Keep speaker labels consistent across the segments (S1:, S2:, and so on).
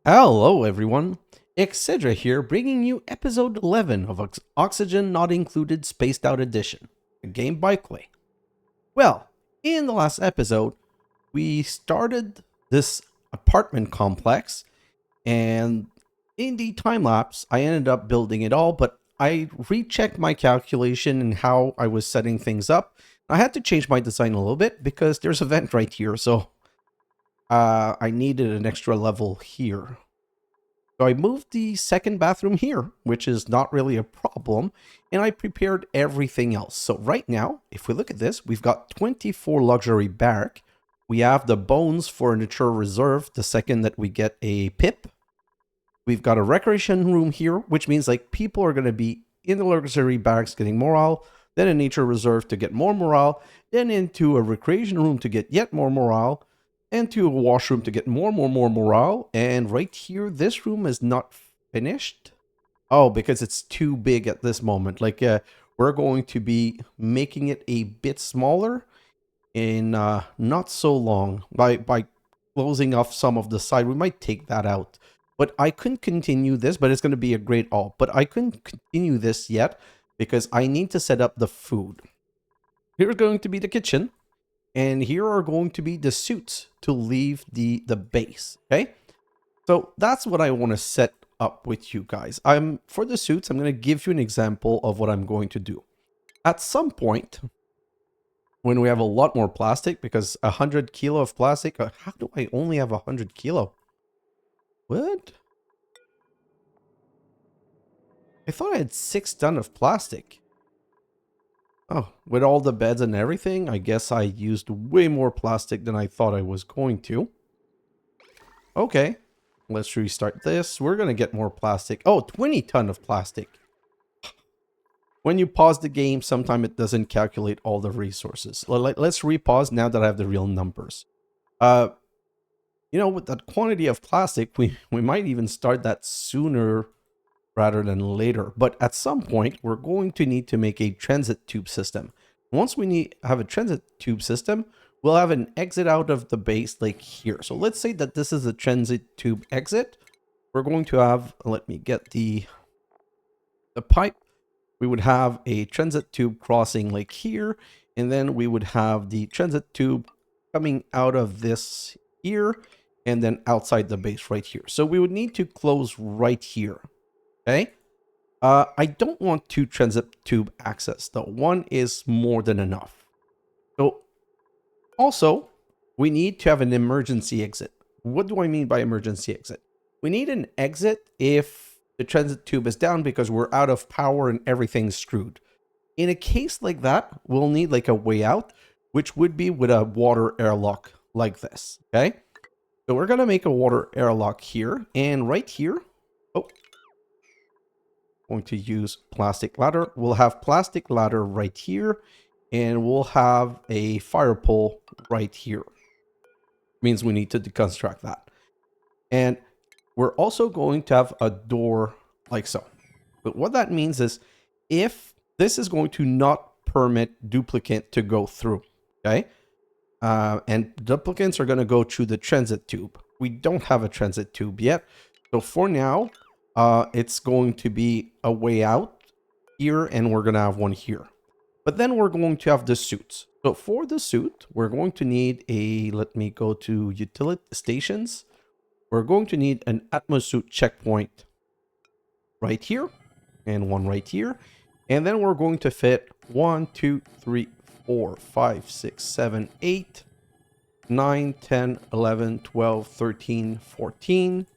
S1: Hello everyone, xHedra here bringing you episode 11 of Oxygen Not Included Spaced Out Edition, a game by Klei. Well, in the last episode, we started this apartment complex, and in the time-lapse, I ended up building it all, but I rechecked my calculation and how I was setting things up. I had to change my design a little bit because there's a vent right here, so I needed an extra level here. So I moved the second bathroom here, which is not really a problem, and I prepared everything else. So right now, if we look at this, we've got 24 luxury barrack. We have the bones furniture reserve the second that we get a pip. We've got a recreation room here, which means like people are going to be in the luxury barracks getting morale, then a nature reserve to get more morale, then into a recreation room to get yet more morale, and to a washroom to get more morale. And right here, this room is not finished. Oh, because it's too big at this moment. Like, we're going to be making it a bit smaller in not so long. By closing off some of the side, we might take that out. But I couldn't continue this, but it's going to be a great all. But I couldn't continue this yet because I need to set up the food. Here's going to be the kitchen. And here are going to be the suits to leave the base, okay? So that's what I want to set up with you guys. For the suits, I'm going to give you an example of what I'm going to do. At some point, when we have a lot more plastic, because 100 kilo of plastic, how do I only have 100 kilo? What? I thought I had 6 tons of plastic. Oh, with all the beds and everything, I guess I used way more plastic than I thought I was going to. Okay, let's restart this. We're going to get more plastic. Oh, 20 ton of plastic. When you pause the game, sometimes it doesn't calculate all the resources. Let's repause now that I have the real numbers. You know, with that quantity of plastic, we might even start that sooner rather than later. But at some point, we're going to need to make a transit tube system. Once we have a transit tube system, we'll have an exit out of the base like here. So let's say that this is a transit tube exit. We're going to have, let me get the pipe. We would have a transit tube crossing like here. And then we would have the transit tube coming out of this here and then outside the base right here. So we would need to close right here. Okay, I don't want 2 transit tube access, though. 1 is more than enough. So, also, we need to have an emergency exit. What do I mean by emergency exit? We need an exit if the transit tube is down because we're out of power and everything's screwed. In a case like that, we'll need like a way out, which would be with a water airlock like this, okay? So we're going to make a water airlock here, and right here, going to use plastic ladder. We'll have plastic ladder right here, and we'll have a fire pole right here. Means we need to deconstruct that. And we're also going to have a door like so. But what that means is if this is going to not permit duplicate to go through, okay? And duplicates are going to go through the transit tube. We don't have a transit tube yet. So for now, it's going to be a way out here, and we're going to have one here. But then we're going to have the suits. So for the suit, we're going to need a, let me go to utility stations. We're going to need an Atmosuit checkpoint right here, and one right here. And then we're going to fit 1, 2, 3, 4, 5, 6, 7, 8, 9, 10, 11, 12, 13, 14.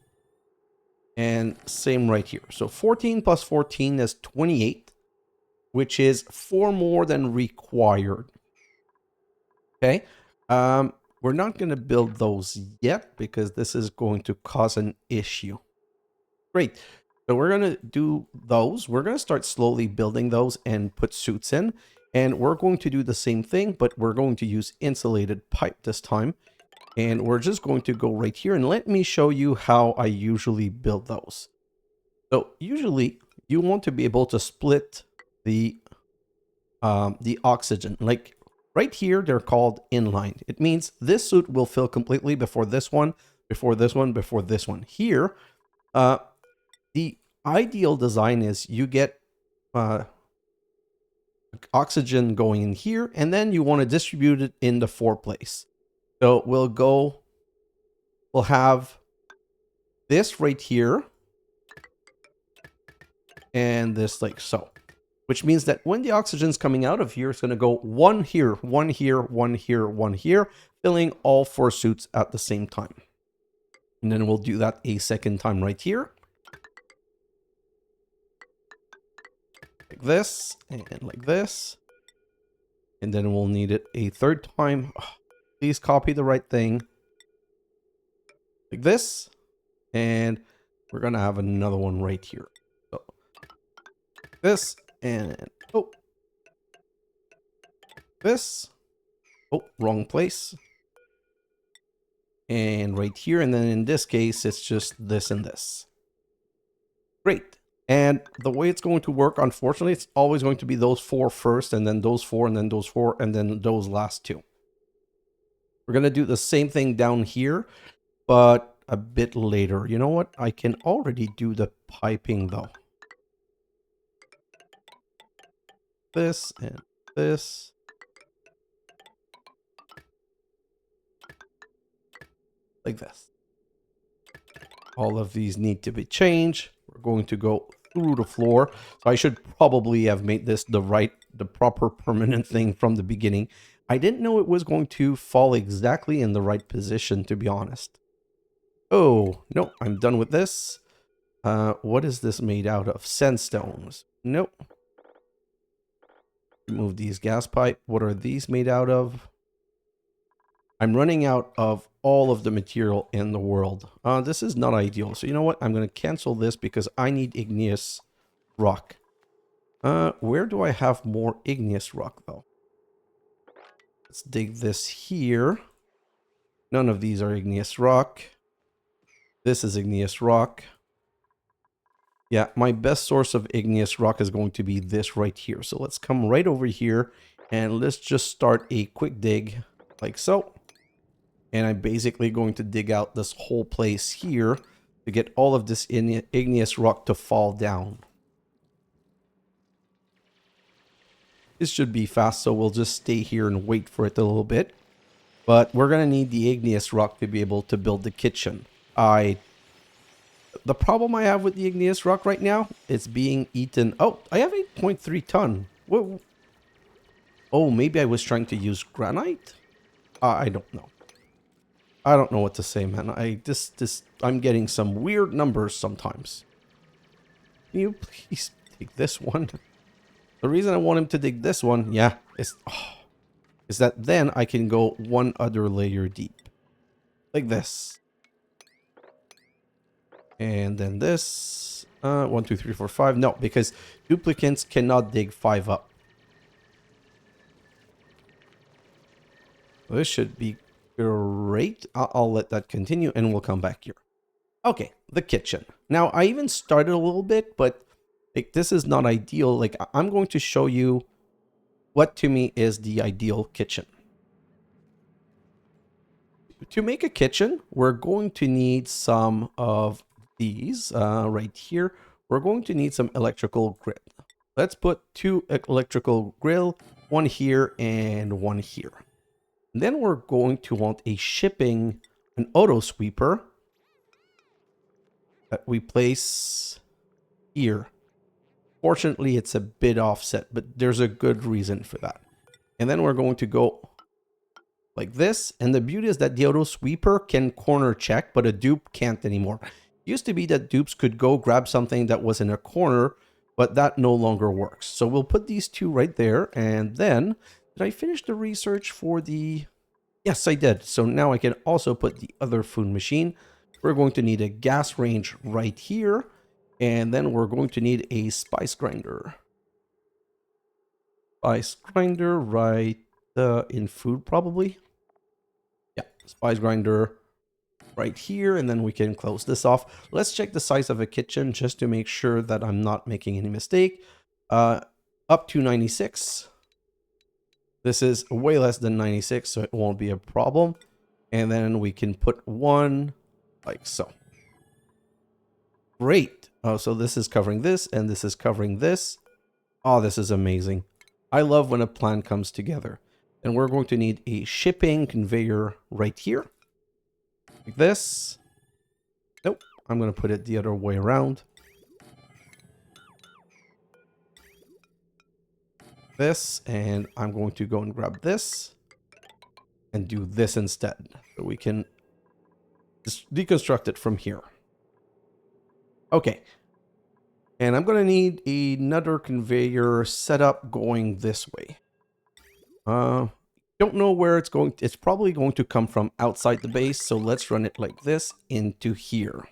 S1: And same right here. So 14 plus 14 is 28, which is 4 more than required. Okay. We're not going to build those yet because this is going to cause an issue. Great. So we're going to do those. We're going to start slowly building those and put suits in. And we're going to do the same thing, but we're going to use insulated pipe this time. And we're just going to go right here, and let me show you how I usually build those. So usually you want to be able to split the oxygen. Like right here, they're called inline. It means this suit will fill completely before this one, before this one. Here, the ideal design is you get oxygen going in here, and then you want to distribute it in the 4 place. So we'll have this right here, and this like so. Which means that when the oxygen's coming out of here, it's going to go 1 here, 1 here, 1 here, 1 here, filling all 4 suits at the same time. And then we'll do that a second time right here. Like this, and like this. And then we'll need it a third time. Oh, please copy the right thing. Like this. And we're going to have another one right here. So, this, and oh. This. Oh, wrong place. And right here, and then in this case, it's just this and this. Great. And the way it's going to work, unfortunately, it's always going to be those 4 first, and then those 4, and then those 4, and then those last 2. We're going to do the same thing down here, but a bit later. You know what? I can already do the piping, though. This and this. Like this. All of these need to be changed. We're going to go through the floor. So I should probably have made this the proper permanent thing from the beginning. I didn't know it was going to fall exactly in the right position, to be honest. Oh, no, I'm done with this. What is this made out of? Sandstones. Nope. Remove these gas pipe. What are these made out of? I'm running out of all of the material in the world. This is not ideal. So you know what? I'm going to cancel this because I need igneous rock. Where do I have more igneous rock, though? Let's dig this here. None of these are igneous rock. This is igneous rock. Yeah, my best source of igneous rock is going to be this right here. So let's come right over here and let's just start a quick dig like so. And I'm basically going to dig out this whole place here to get all of this igneous rock to fall down. This should be fast, so we'll just stay here and wait for it a little bit. But we're going to need the igneous rock to be able to build the kitchen. The problem I have with the igneous rock right now, it's being eaten. Oh, I have 8.3 ton. Whoa. Oh, maybe I was trying to use granite? I don't know. I don't know what to say, man. I'm getting some weird numbers sometimes. Can you please dig this one? The reason I want him to dig this one, yeah, is that then I can go one other layer deep. Like this. And then this. 1, 2, 3, 4, 5. No, because duplicates cannot dig 5 up. This should be great. I'll let that continue and we'll come back here. Okay, the kitchen. Now, I even started a little bit, but like this is not ideal. Like I'm going to show you what to me is the ideal kitchen. To make a kitchen, we're going to need some of these right here. We're going to need some electrical grid. Let's put 2 electrical grill, 1 here and 1 here. And then we're going to want an auto sweeper that we place here. Fortunately, it's a bit offset, but there's a good reason for that. And then we're going to go like this. And the beauty is that the auto sweeper can corner check, but a dupe can't anymore. It used to be that dupes could go grab something that was in a corner, but that no longer works. So we'll put these 2 right there. And then, did I finish the research for the... Yes, I did. So now I can also put the other food machine. We're going to need a gas range right here. And then we're going to need a spice grinder. Spice grinder right in food probably. Yeah, spice grinder right here. And then we can close this off. Let's check the size of a kitchen just to make sure that I'm not making any mistake. Up to 96. This is way less than 96, so it won't be a problem. And then we can put 1, like so. Great. Oh, so this is covering this, and this is covering this. Oh, this is amazing. I love when a plan comes together. And we're going to need a shipping conveyor right here. Like this. Nope. I'm going to put it the other way around. This, and I'm going to go and grab this and do this instead. So we can just deconstruct it from here. Okay. And I'm going to need another conveyor setup going this way. Don't know where it's going. It's probably going to come from outside the base. So let's run it like this into here.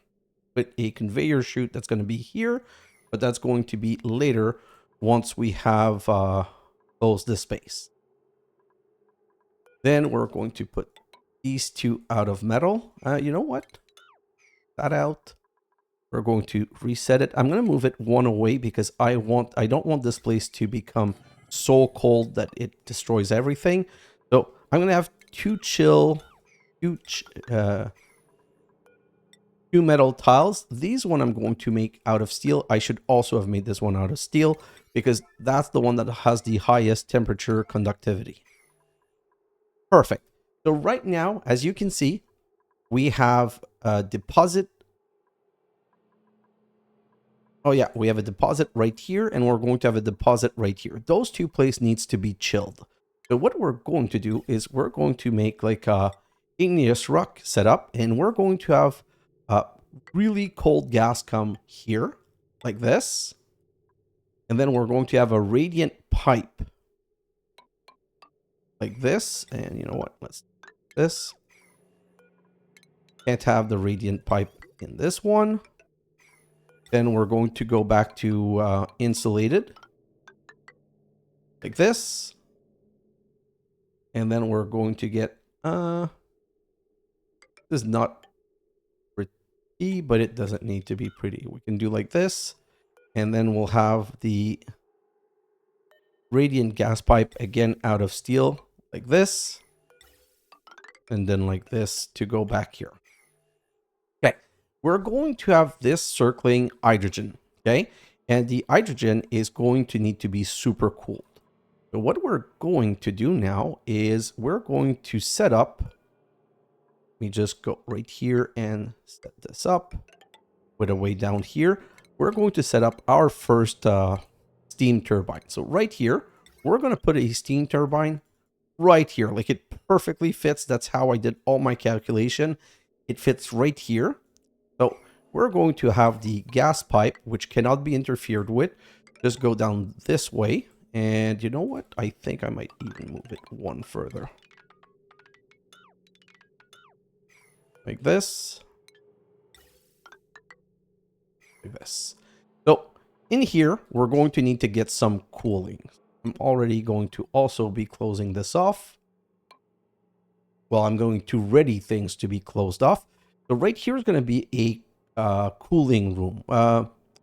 S1: With a conveyor chute that's going to be here. But that's going to be later once we have closed this space. Then we're going to put these two out of metal. You know what? That out. We're going to reset it. I'm going to move it one away because I don't want this place to become so cold that it destroys everything. So I'm going to have two metal tiles. These one I'm going to make out of steel. I should also have made this one out of steel because that's the one that has the highest temperature conductivity. Perfect. So right now, as you can see, we have a deposit. Oh yeah, we have a deposit right here, and we're going to have a deposit right here. Those two places needs to be chilled. So what we're going to do is we're going to make like a igneous rock setup, and we're going to have really cold gas come here, like this. And then we're going to have a radiant pipe, like this. And you know what? Let's do this. Can't have the radiant pipe in this one. Then we're going to go back to insulated, like this. And then we're going to get, this is not pretty, but it doesn't need to be pretty. We can do like this. And then we'll have the radiant gas pipe again out of steel, like this. And then like this to go back here. Okay. We're going to have this circling hydrogen, okay? And the hydrogen is going to need to be super cooled. So what we're going to do now is we're going to set up, let me just go right here and set this up, put it way down here. We're going to set up our first steam turbine. So right here, we're going to put a steam turbine right here. Like it perfectly fits. That's how I did all my calculation. It fits right here. So we're going to have the gas pipe, which cannot be interfered with, just go down this way. And you know what? I think I might even move it one further. Like this. Like this. So in here, we're going to need to get some cooling. I'm already going to also be closing this off. Well, I'm going to ready things to be closed off. So right here is going to be a cooling room.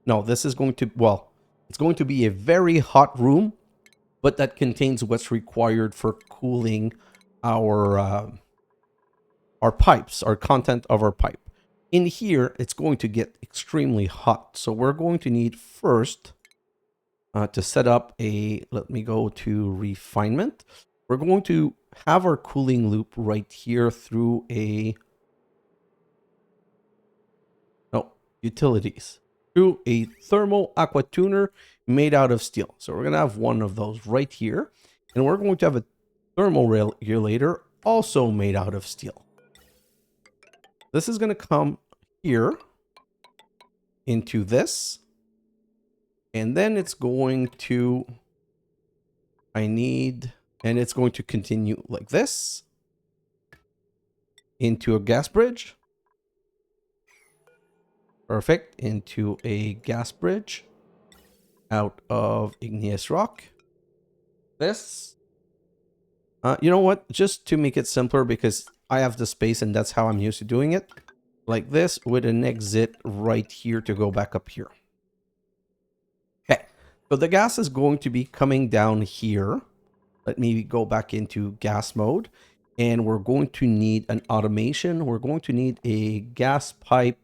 S1: No, this is going to, well, it's going to be a very hot room, but that contains what's required for cooling our pipes, our content of our pipe. In here, it's going to get extremely hot. So we're going to need first to set up a, let me go to refinement. We're going to have our cooling loop right here through a, no, utilities, through a thermal aqua tuner made out of steel. So we're going to have one of those right here. And we're going to have a thermal regulator also made out of steel. This is going to come here into this. And then it's going to, and it's going to continue like this into a gas bridge. Perfect. Into a gas bridge out of igneous rock. This. You know what? Just to make it simpler, because I have the space and that's how I'm used to doing it. Like this with an exit right here to go back up here. Okay. So the gas is going to be coming down here. Let me go back into gas mode. And we're going to need an automation. We're going to need a gas pipe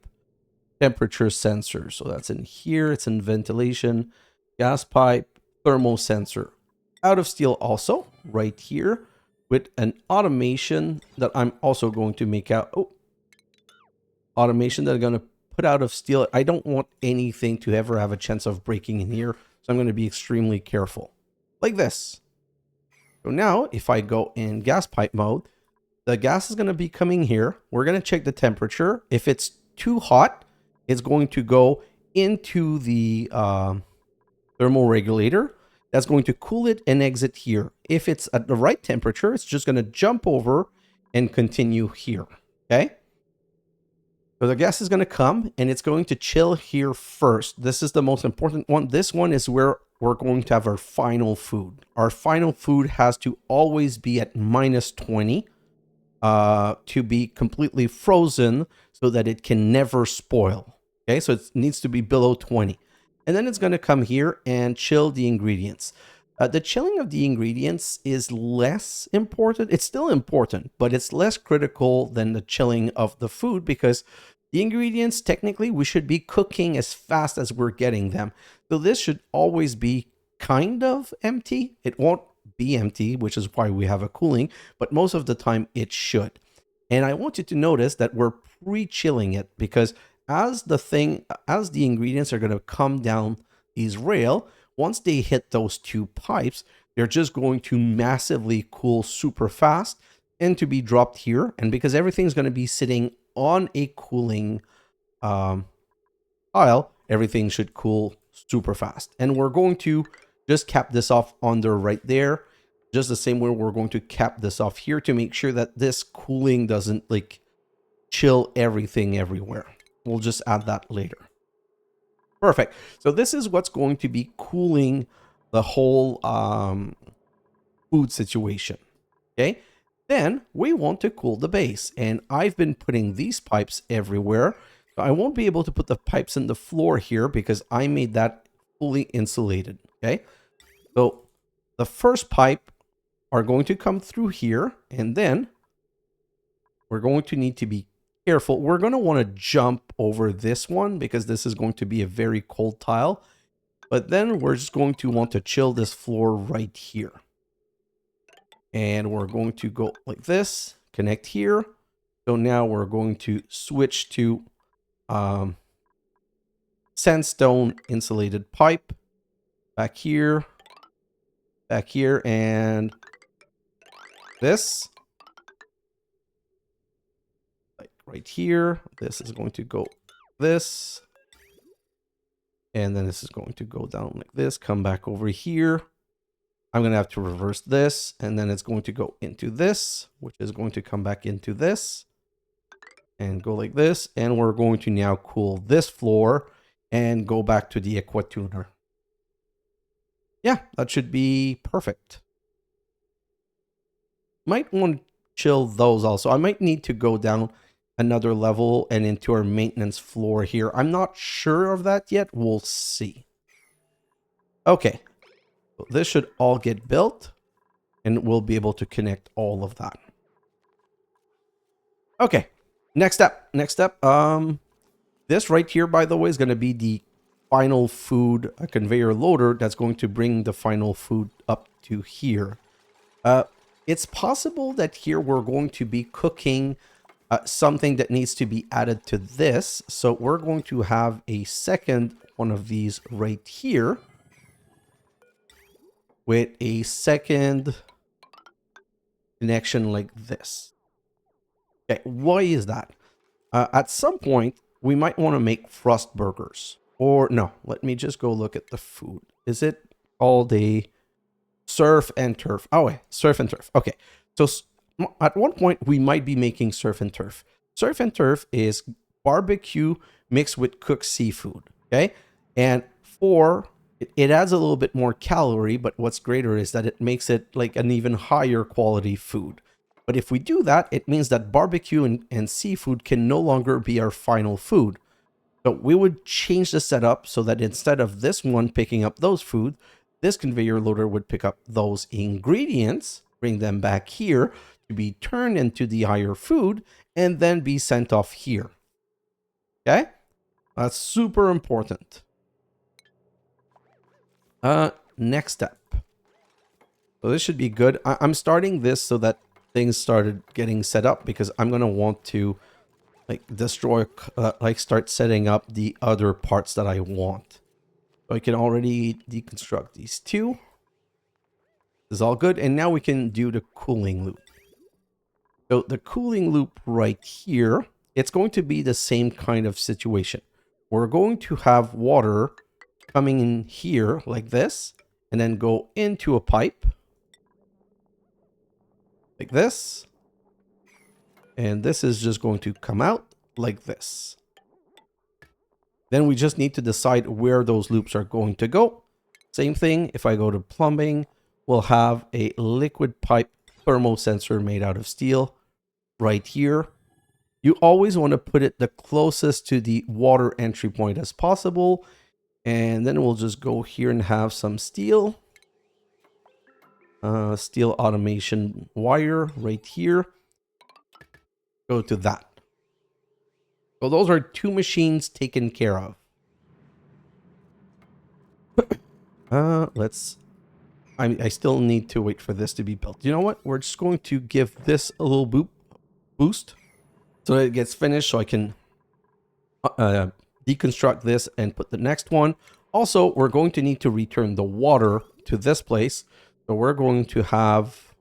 S1: temperature sensor. So that's in here. It's in ventilation, gas pipe, thermal sensor. Out of steel also, right here, with an automation that I'm also going to make out. Oh, automation that I'm going to put out of steel. I don't want anything to ever have a chance of breaking in here. So I'm going to be extremely careful. Like this. So now, if I go in gas pipe mode, the gas is going to be coming here. We're going to check the temperature. If it's too hot, it's going to go into the thermal regulator. That's going to cool it and exit here. If it's at the right temperature, it's just going to jump over and continue here. Okay? So the gas is going to come and it's going to chill here first. This is the most important one. This one is where we're going to have our final food. Our final food has to always be at -20 to be completely frozen so that it can never spoil. Okay, so it needs to be below 20. And then it's going to come here and chill the ingredients. The chilling of the ingredients is less important. It's still important, but it's less critical than the chilling of the food because the ingredients, technically, we should be cooking as fast as we're getting them. So this should always be kind of empty. It won't be empty, which is why we have a cooling, but most of the time it should. And I want you to notice that we're pre-chilling it because as the ingredients are going to come down these rail, once they hit those two pipes, they're just going to massively cool super fast and to be dropped here. And because everything's going to be sitting on a cooling pile, everything should cool super fast. And we're going to just cap this off under right there. Just the same way we're going to cap this off here to make sure that this cooling doesn't like chill everything everywhere. We'll just add that later. Perfect. So this is what's going to be cooling the whole food situation. Okay. Then we want to cool the base. And I've been putting these pipes everywhere. So I won't be able to put the pipes in the floor here because I made that fully insulated. Okay. So the first pipe are going to come through here. And then we're going to need to be careful. We're going to want to jump over this one because this is going to be a very cold tile. But then we're just going to want to chill this floor right here. And we're going to go like this, connect here. So now we're going to switch to sandstone insulated pipe. Back here, and this. Like right here. This is going to go this. And then this is going to go down like this, come back over here. I'm going to have to reverse this, and then it's going to go into this, which is going to come back into this, and go like this. And we're going to now cool this floor and go back to the Aquatuner. Yeah, that should be perfect. Might want to chill those also. I might need to go down another level and into our maintenance floor here. I'm not sure of that yet. We'll see. Okay. So this should all get built and we'll be able to connect all of that. Okay. Next step. This right here, by the way, is going to be the final food conveyor loader that's going to bring the final food up to here. It's possible that here we're going to be cooking something that needs to be added to this. So we're going to have a second one of these right here with a second connection like this. Okay, why is that? At some point, we might want to make frost burgers. Or no, let me just go look at the food. Is it called a surf and turf? Oh, wait, surf and turf. Okay, so at one point, we might be making surf and turf. Surf and turf is barbecue mixed with cooked seafood, okay? And it adds a little bit more calorie, but what's greater is that it makes it like an even higher quality food. But if we do that, it means that barbecue and seafood can no longer be our final food. So we would change the setup so that instead of this one picking up those food, this conveyor loader would pick up those ingredients, bring them back here to be turned into the higher food and then be sent off here. Okay? That's super important. Next step. So this should be good. I'm starting this so that things started getting set up because I'm going to want to like destroy, like start setting up the other parts that I want. So I can already deconstruct these two. This is all good. And now we can do the cooling loop. So the cooling loop right here, it's going to be the same kind of situation. We're going to have water coming in here like this, and then go into a pipe like this. And this is just going to come out like this. Then we just need to decide where those loops are going to go. Same thing, if I go to plumbing, we'll have a liquid pipe thermosensor made out of steel right here. You always want to put it the closest to the water entry point as possible. And then we'll just go here and have some steel. Steel automation wire right here. Go to that. So those are two machines taken care of. I still need to wait for this to be built. You know what? We're just going to give this a little boost so that it gets finished so I can deconstruct this and put the next one. Also, we're going to need to return the water to this place. So we're going to have...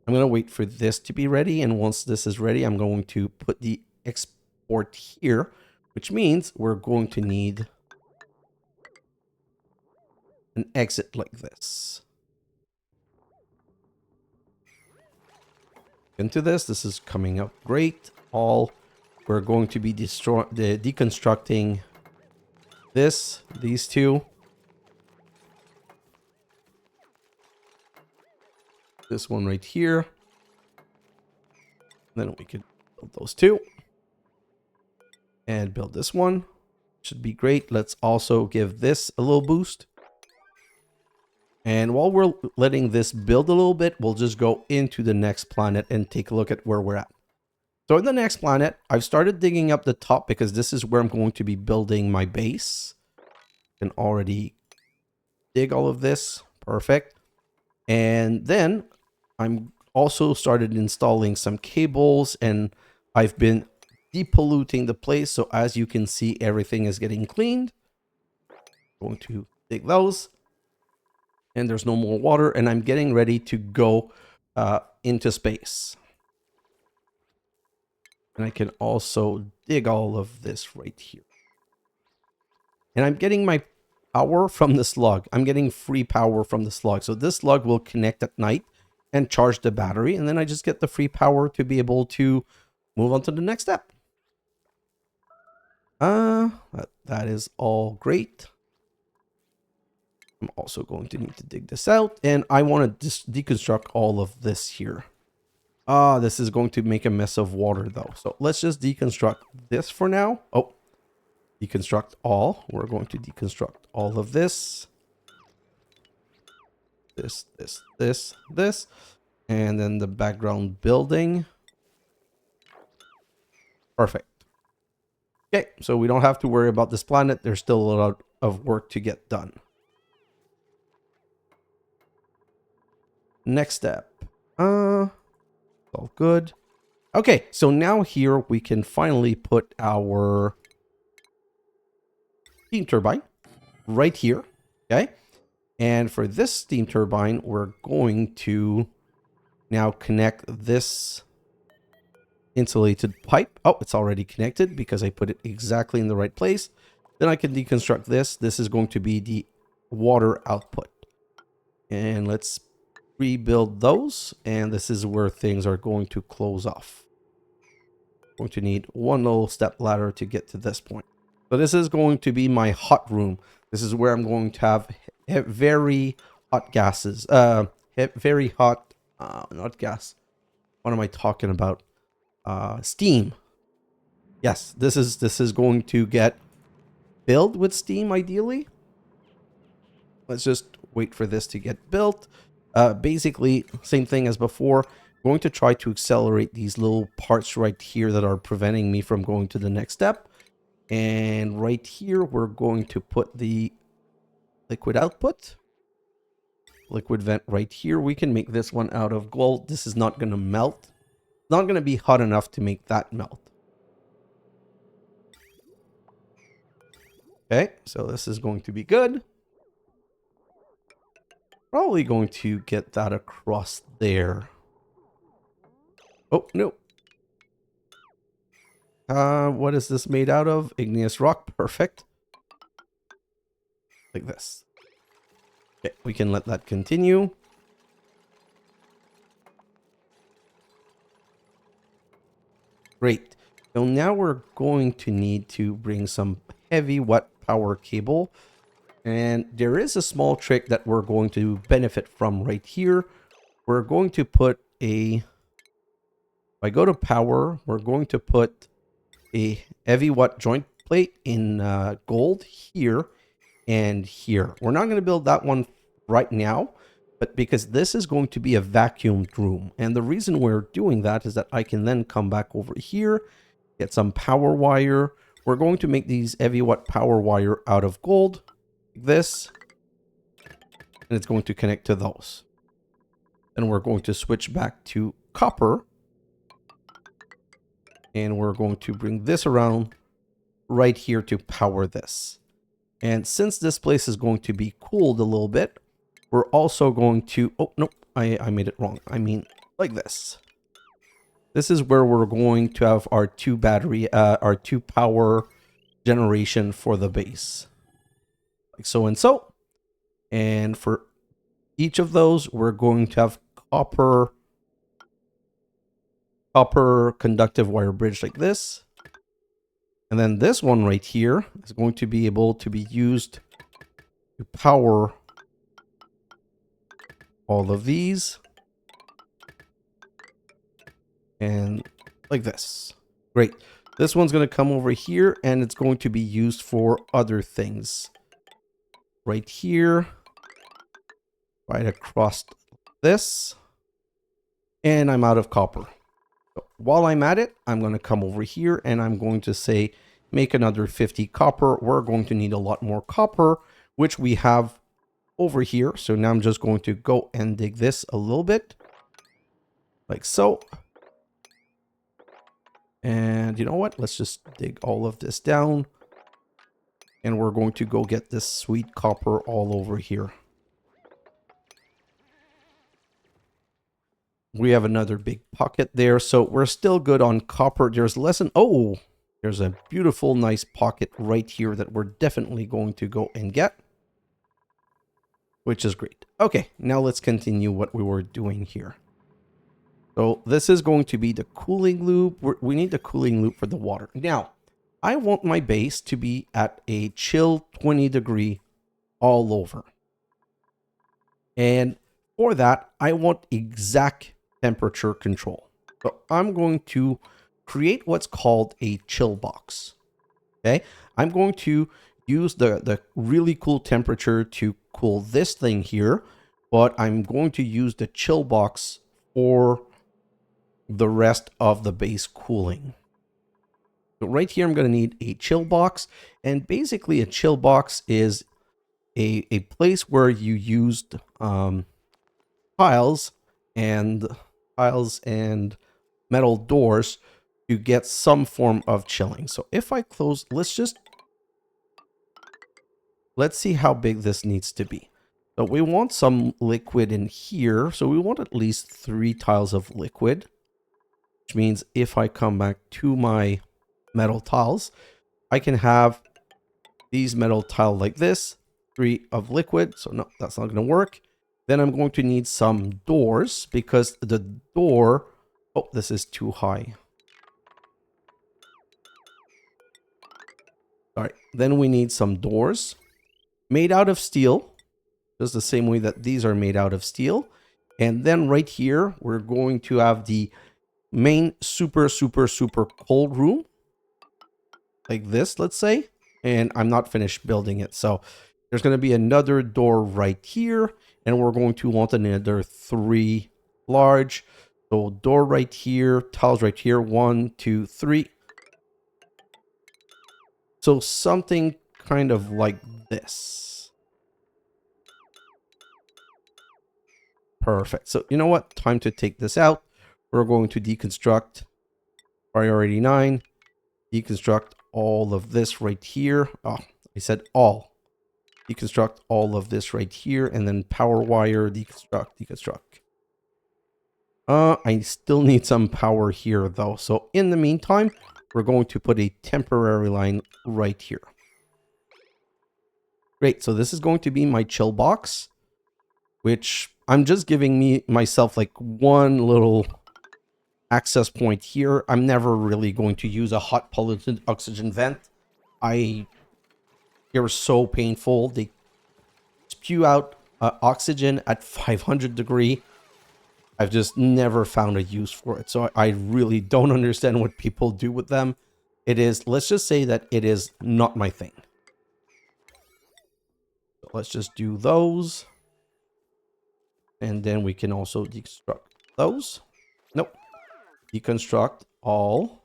S1: I'm going to wait for this to be ready. And once this is ready, I'm going to put the export here, which means we're going to need an exit like this. Into this is coming out great. We're going to be deconstructing these two. This one right here. Then we could build those two. And build this one. Should be great. Let's also give this a little boost. And while we're letting this build a little bit, we'll just go into the next planet and take a look at where we're at. So in the next planet, I've started digging up the top because this is where I'm going to be building my base. Can already dig all of this. Perfect. And then I'm also started installing some cables, and I've been depolluting the place. So as you can see, everything is getting cleaned. Going to dig those. And there's no more water, and I'm getting ready to go into space. And I can also dig all of this right here. And I'm getting my power from the slug. I'm getting free power from the slug. So this slug will connect at night and charge the battery. And then I just get the free power to be able to move on to the next step. That is all great. I'm also going to need to dig this out, and I want to just deconstruct all of this here. This is going to make a mess of water though. So let's just deconstruct this for now. Oh, deconstruct all. We're going to deconstruct all of this. This. And then the background building. Perfect. Okay, so we don't have to worry about this planet. There's still a lot of work to get done. Next step. All good. Okay, so now here we can finally put our steam turbine right here. Okay. And for this steam turbine, we're going to now connect this insulated pipe. Oh, it's already connected because I put it exactly in the right place. Then I can deconstruct this. This is going to be the water output. And let's rebuild those, and this is where things are going to close off. Going to need one little step ladder to get to this point. So this is going to be my hot room. This is where I'm going to have very hot gases. Very hot, not gas. What am I talking about? Steam. Yes, this is going to get filled with steam ideally. Let's just wait for this to get built. Basically, same thing as before. going to try to accelerate these little parts right here that are preventing me from going to the next step. And right here, we're going to put the liquid output. Liquid vent right here. We can make this one out of gold. This is not going to melt. It's not going to be hot enough to make that melt. Okay, so this is going to be good. Probably going to get that across there. Oh, no. What is this made out of? Igneous rock. Perfect. Like this. Okay, we can let that continue. Great. So now we're going to need to bring some heavy wet power cable. And there is a small trick that we're going to benefit from right here. We're going to put a... If I go to power, we're going to put a heavy wet joint plate in gold here and here. We're not going to build that one right now, but because this is going to be a vacuumed room. And the reason we're doing that is that I can then come back over here, get some power wire. We're going to make these heavy wet power wire out of gold, like this, and it's going to connect to those. Then we're going to switch back to copper, and we're going to bring this around right here to power this. And since this place is going to be cooled a little bit, we're also going to... Oh, no, I made it wrong. I mean, like this. This is where we're going to have our two power generation for the base. Like so and so. And for each of those, we're going to have copper conductive wire bridge like this. And then this one right here is going to be able to be used to power all of these. And like this. Great. This one's going to come over here and it's going to be used for other things. Right here. Right across this. And I'm out of copper. So while I'm at it, I'm going to come over here and I'm going to say, make another 50 copper. We're going to need a lot more copper, which we have over here. So now I'm just going to go and dig this a little bit. Like so. And you know what? Let's just dig all of this down. And we're going to go get this sweet copper all over here. We have another big pocket there. So we're still good on copper. There's less than... Oh, there's a beautiful, nice pocket right here that we're definitely going to go and get. Which is great. Okay, now let's continue what we were doing here. So this is going to be the cooling loop. We need the cooling loop for the water. Now, I want my base to be at a chill 20 degree all over. And for that, I want exact temperature control. So I'm going to create what's called a chill box. Okay, I'm going to use the really cool temperature to cool this thing here, but I'm going to use the chill box for the rest of the base cooling. So right here, I'm going to need a chill box, and basically a chill box is a place where you used tiles and metal doors to get some form of chilling. So if I close, let's see how big this needs to be. So we want some liquid in here. So we want at least 3 tiles of liquid, which means if I come back to my metal tiles, I can have these metal tile like this, 3 of liquid. So no, that's not going to work. Then I'm going to need some doors because the door, oh, this is too high. All right, then we need some doors made out of steel, just the same way that these are made out of steel. And then right here, we're going to have the main super cold room, like this, let's say. And I'm not finished building it. So there's going to be another door right here. And we're going to want another 3 large. So door right here, tiles right here, 1, 2, 3. So something kind of like this. Perfect. So you know what? Time to take this out. We're going to deconstruct priority 9. Deconstruct all of this right here. Oh, I said all. Deconstruct all of this right here, and then power wire, deconstruct. I still need some power here though. So in the meantime, we're going to put a temporary line right here. Great. So this is going to be my chill box, which I'm just giving myself like one little access point here. I'm never really going to use a hot polluted oxygen vent. They're so painful. They spew out oxygen at 500 degree. I've just never found a use for it. So I really don't understand what people do with them. It is, let's just say that it is not my thing. So let's just do those. And then we can also deconstruct those. Nope. Deconstruct all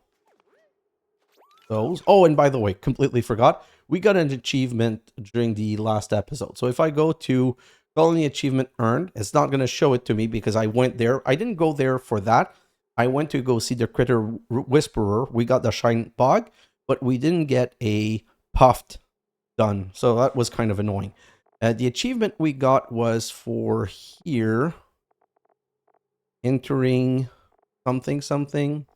S1: those. Oh, and by the way, completely forgot. We got an achievement during the last episode. So if I go to colony achievement earned, it's not going to show it to me because I went there. I didn't go there for that. I went to go see the critter whisperer. We got the shine bog, but we didn't get a puffed done. So that was kind of annoying. The achievement we got was for here. Entering something.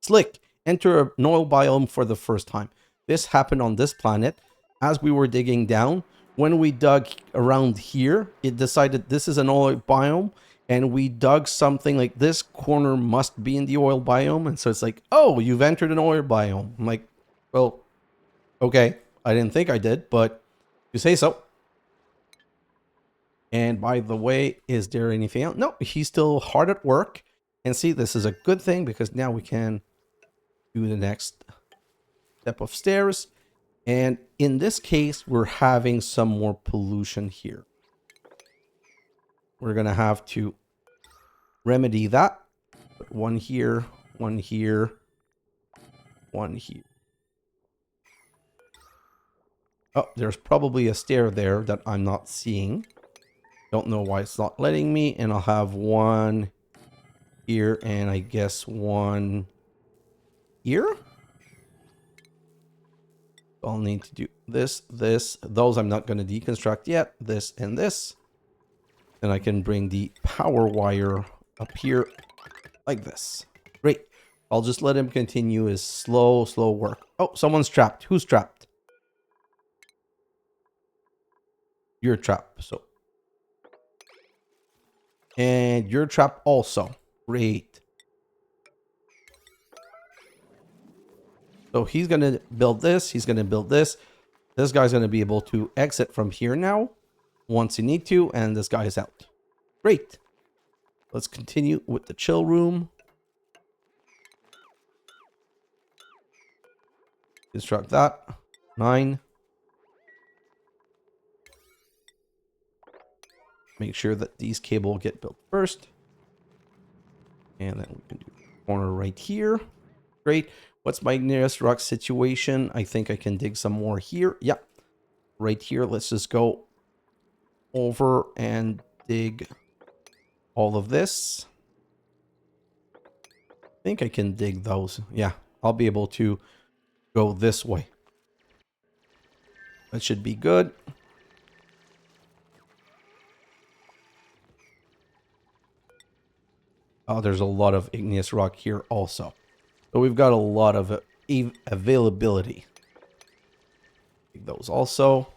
S1: Slick. Enter an oil biome for the first time. This happened on this planet. As we were digging down, when we dug around here, it decided this is an oil biome, and we dug something like this corner must be in the oil biome, and so it's like, oh, you've entered an oil biome. I'm like, well, okay, I didn't think I did, but you say so. And by the way, is there anything else? No, he's still hard at work. And see, this is a good thing because now we can do the next step of stairs. And in this case, we're having some more pollution here. We're going to have to remedy that. Put one here, one here, one here. Oh, there's probably a stair there that I'm not seeing. Don't know why it's not letting me. And I'll have one here and I guess one here. I'll need to do this, this. Those I'm not going to deconstruct yet. This and this. And I can bring the power wire up here like this. Great. I'll just let him continue his slow work. Oh, someone's trapped. Who's trapped? You're trapped. So. And you're trapped also. Great. So he's going to build this. He's going to build this. This guy's going to be able to exit from here now once you need to. And this guy is out. Great. Let's continue with the chill room. Construct that. 9. Make sure that these cable get built first. And then we can do a corner right here. Great. What's my nearest rock situation? I think I can dig some more here. Yeah. Right here. Let's just go over and dig all of this. I think I can dig those. Yeah. I'll be able to go this way. That should be good. Oh, there's a lot of igneous rock here also. So we've got a lot of availability. Take those also.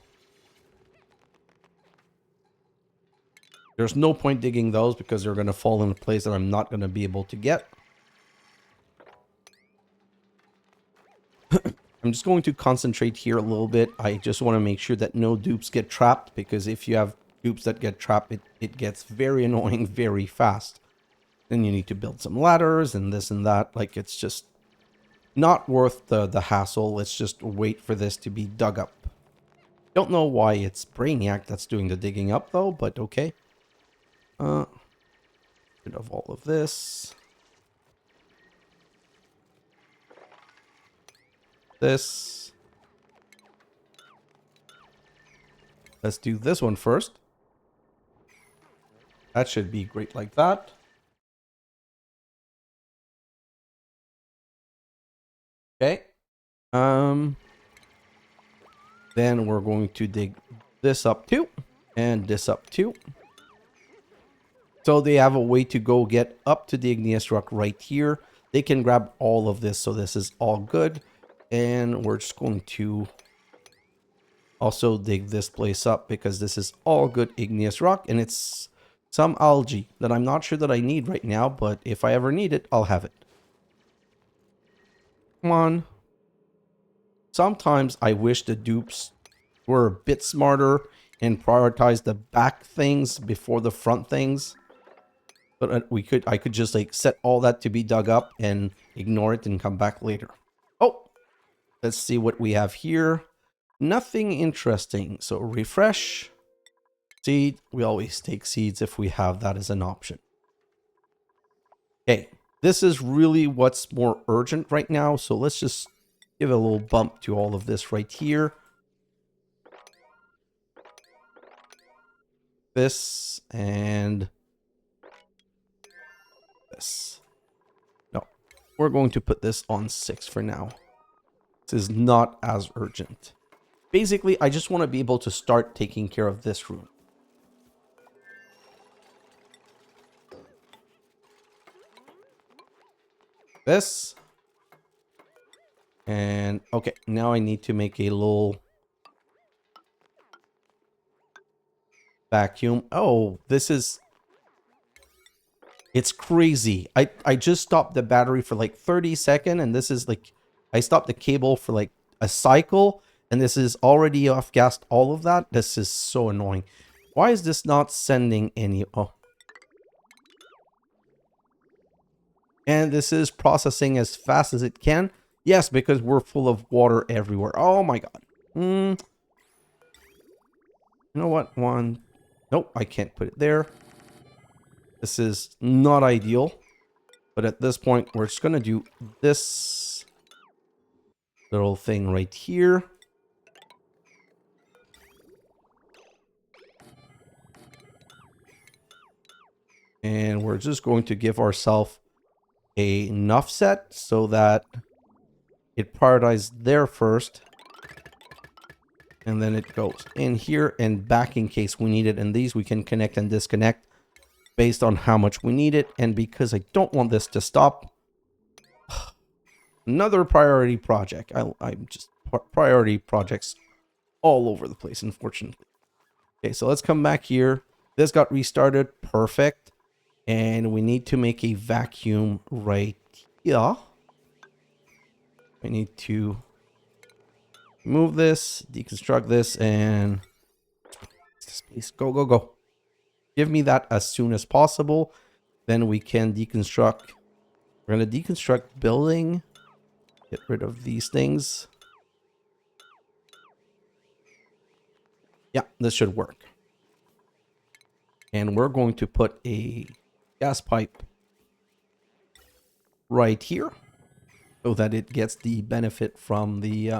S1: There's no point digging those because they're going to fall in a place that I'm not going to be able to get. I'm just going to concentrate here a little bit. I just want to make sure that no dupes get trapped, because if you have dupes that get trapped, it gets very annoying very fast. Then you need to build some ladders and this and that. Like, it's just not worth the hassle. Let's just wait for this to be dug up. Don't know why it's Brainiac that's doing the digging up though, but okay. Rid of all of this. this. Let's do this one first. That should be great like that. Okay. Then we're going to dig this up too. And this up too. So they have a way to go get up to the igneous rock right here. They can grab all of this. So this is all good. And we're just going to also dig this place up because this is all good igneous rock. And it's some algae that I'm not sure that I need right now. But if I ever need it, I'll have it. Come on. Sometimes I wish the dupes were a bit smarter and prioritize the back things before the front things. But I could just like set all that to be dug up and ignore it and come back later. Oh, let's see what we have here. Nothing interesting. So refresh. Seed. We always take seeds if we have that as an option. Okay. This is really what's more urgent right now. So let's just give a little bump to all of this right here. This and this. No, we're going to put this on 6 for now. This is not as urgent. Basically, I just want to be able to start taking care of this room. This. And okay, now I need to make a little vacuum. Oh, this is... It's crazy. I just stopped the battery for like 30 seconds, and this is like... I stopped the cable for like a cycle, and this is already off-gassed all of that. This is so annoying. Why is this not sending any... Oh. And this is processing as fast as it can. Yes, because we're full of water everywhere. Oh my god. You know what? One... Nope, I can't put it there. This is not ideal. But at this point, we're just going to do this little thing right here. And we're just going to give ourselves enough set so that it prioritizes there first. And then it goes in here and back in case we need it. And these we can connect and disconnect based on how much we need it. And because I don't want this to stop, another priority project. I'm just priority projects all over the place, unfortunately. Okay, so let's come back here. This got restarted. Perfect. And we need to make a vacuum right here. We need to move this, deconstruct this, and please go, go, go. Give me that as soon as possible. Then we can deconstruct. We're going to deconstruct building. Get rid of these things. Yeah, this should work. And we're going to put a gas pipe right here so that it gets the benefit from the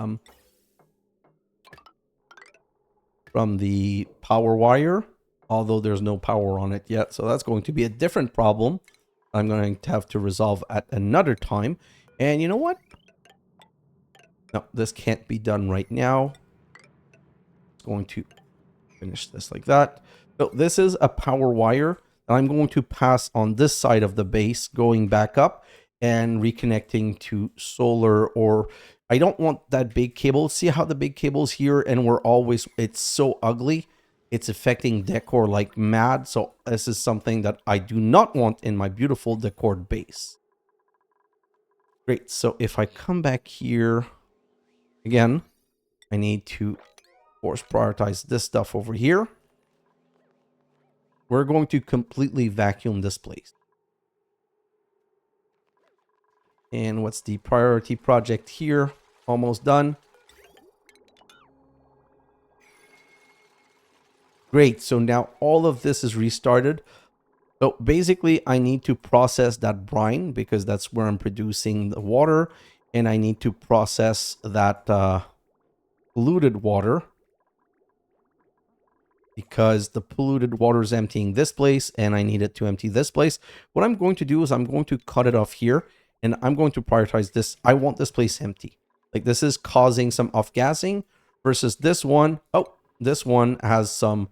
S1: power wire, although there's no power on it yet. So that's going to be a different problem I'm going to have to resolve at another time. And you know what? No, this can't be done right now. It's going to finish this like that. So this is a power wire that I'm going to pass on this side of the base, going back up and reconnecting to solar. Or I don't want that big cable. See how the big cable's here, and we're always, it's so ugly. It's affecting decor like mad. So this is something that I do not want in my beautiful decored base. Great. So if I come back here again, I need to force prioritize this stuff over here. We're going to completely vacuum this place. And what's the priority project here? Almost done. Great. So now all of this is restarted. So basically I need to process that brine because that's where I'm producing the water. and I need to process that polluted water, because the polluted water is emptying this place and I need it to empty this place. What I'm going to do is I'm going to cut it off here, and I'm going to prioritize this. I want this place empty. Like, this is causing some off-gassing versus this one. Oh, this one has some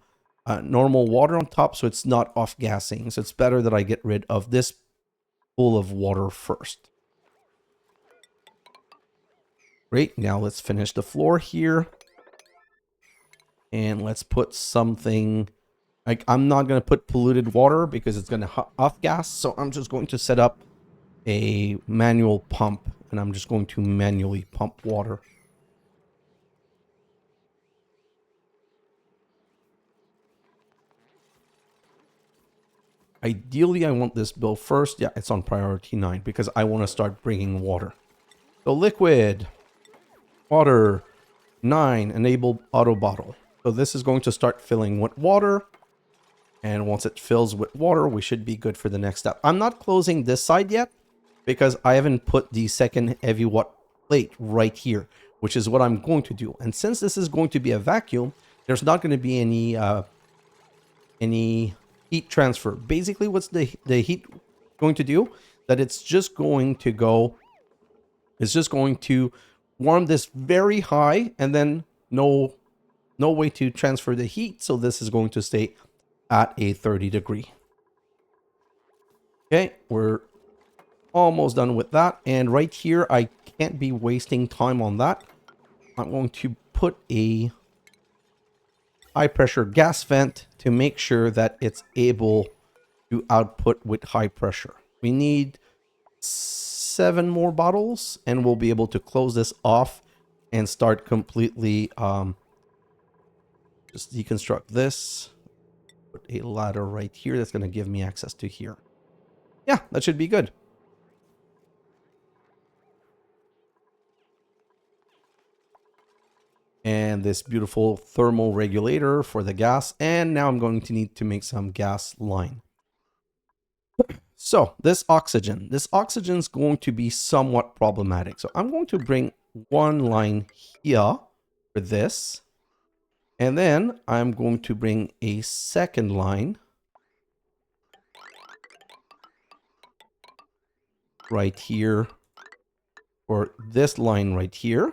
S1: normal water on top, so it's not off-gassing. So it's better that I get rid of this pool of water first. Great, now let's finish the floor here. And let's put something, like, I'm not going to put polluted water because it's going to off gas. So I'm just going to set up a manual pump, and I'm just going to manually pump water. Ideally, I want this built first. Yeah, it's on priority 9 because I want to start bringing water. So liquid, water, 9, enable auto bottle. So this is going to start filling with water. And once it fills with water, we should be good for the next step. I'm not closing this side yet because I haven't put the second heavy watt plate right here, which is what I'm going to do. And since this is going to be a vacuum, there's not going to be any heat transfer. Basically, what's the heat going to do? That it's just going to warm this very high, and then no way to transfer the heat. So this is going to stay at a 30 degree. Okay, we're almost done with that. And right here, I can't be wasting time on that. I'm going to put a high pressure gas vent to make sure that it's able to output with high pressure. We need 7 more bottles, and we'll be able to close this off and start completely just deconstruct this. Put a ladder right here that's going to give me access to here. Yeah, that should be good. And this beautiful thermal regulator for the gas. And now I'm going to need to make some gas line. So this oxygen is going to be somewhat problematic. So I'm going to bring one line here for this. And then I'm going to bring a second line right here for this line right here.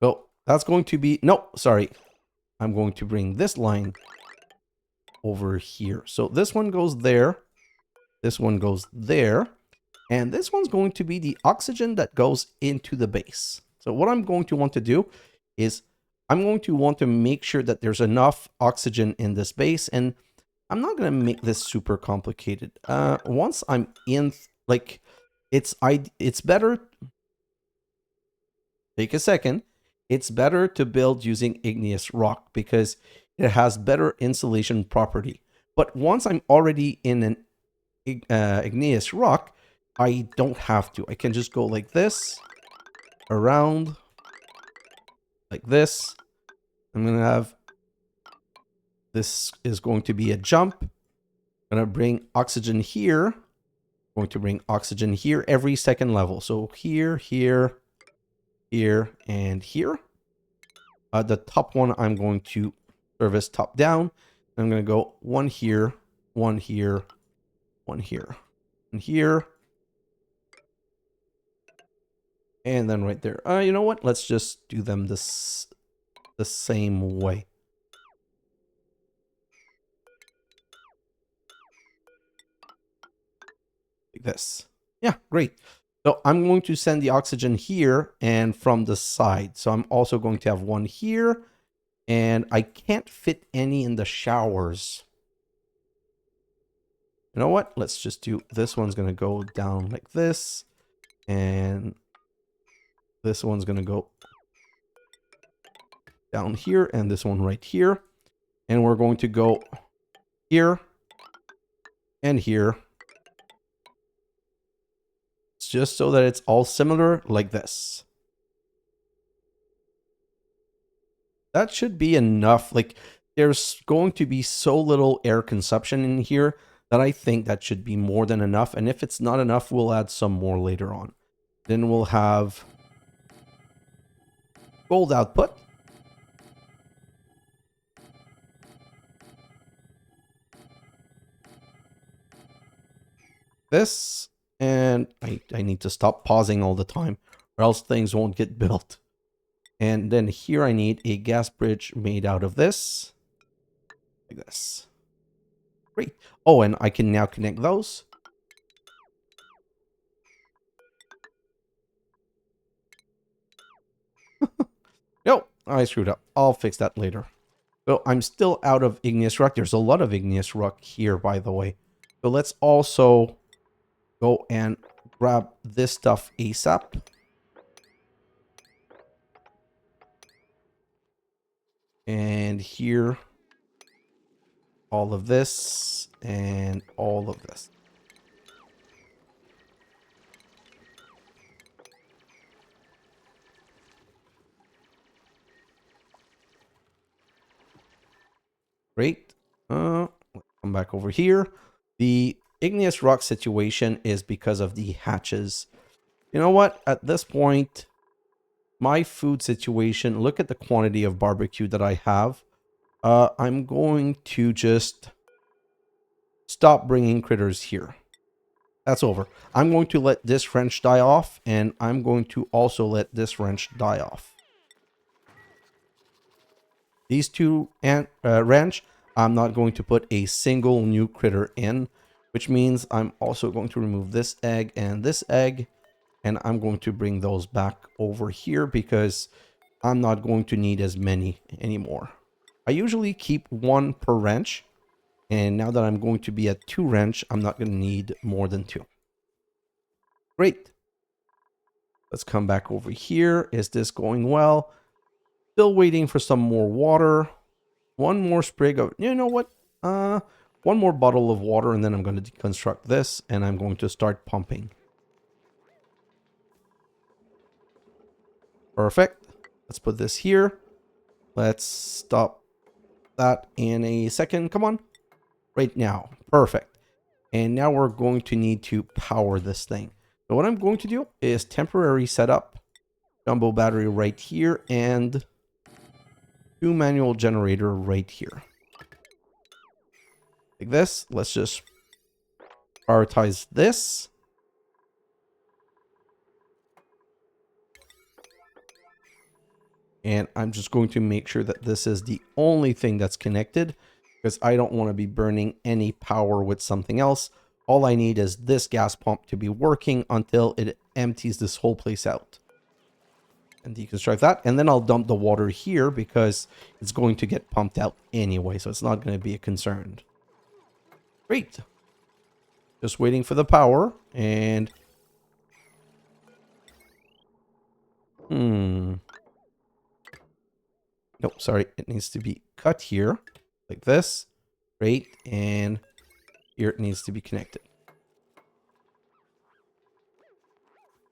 S1: So that's going to be, no, sorry. I'm going to bring this line over here. So this one goes there. This one goes there. And this one's going to be the oxygen that goes into the base. So what I'm going to want to do is I'm going to want to make sure that there's enough oxygen in this base. And I'm not going to make this super complicated. Once I'm in, like, it's better. Take a second. It's better to build using igneous rock because it has better insulation property. But once I'm already in an igneous rock, I don't have to. I can just go like this, around, like this. I'm going to have, this is going to be a jump. I'm going to bring oxygen here. I'm going to bring oxygen here every second level. So here, here, here, and here. The top one, I'm going to service top down. I'm going to go one here, one here, one here, and here. And then right there. You know what? Let's just do them the same way. Like this. Yeah, great. So I'm going to send the oxygen here and from the side. So I'm also going to have one here. And I can't fit any in the showers. You know what? Let's just do, this one's going to go down like this. And this one's going to go down here. And this one right here. And we're going to go here and here. It's just so that it's all similar like this. That should be enough. Like, there's going to be so little air consumption in here that I think that should be more than enough. And if it's not enough, we'll add some more later on. Then we'll have gold output. This, and I need to stop pausing all the time or else things won't get built. And then here I need a gas bridge made out of this. Like this. Great. Oh, and I can now connect those. No, I screwed up. I'll fix that later. So I'm still out of igneous rock. There's a lot of igneous rock here, by the way. So let's also go and grab this stuff ASAP. And here, all of this and all of this. Great. Let's come back over here. The igneous rock situation is because of the hatches. You know what? At this point, my food situation, look at the quantity of barbecue that I have. I'm going to just stop bringing critters here. That's over. I'm going to let this wrench die off, and I'm going to also let this wrench die off. These two wrench, I'm not going to put a single new critter in, which means I'm also going to remove this egg and this egg, and I'm going to bring those back over here because I'm not going to need as many anymore. I usually keep one per wrench, and now that I'm going to be at 2 wrench, I'm not going to need more than 2. Great. Let's come back over here. Is this going well? Still waiting for some more water. One more sprig of, you know what? One more bottle of water, and then I'm going to deconstruct this, and I'm going to start pumping. Perfect. Let's put this here. Let's stop that in a second. Come on. Right now. Perfect. And now we're going to need to power this thing. So what I'm going to do is temporary setup. Jumbo battery right here, and 2 manual generator right here. Like this. Let's just prioritize this. And I'm just going to make sure that this is the only thing that's connected, because I don't want to be burning any power with something else. All I need is this gas pump to be working until it empties this whole place out. And deconstruct that. And then I'll dump the water here because it's going to get pumped out anyway. So it's not going to be a concern. Great. Just waiting for the power. And... Nope, sorry. It needs to be cut here. Like this. Great. And here it needs to be connected.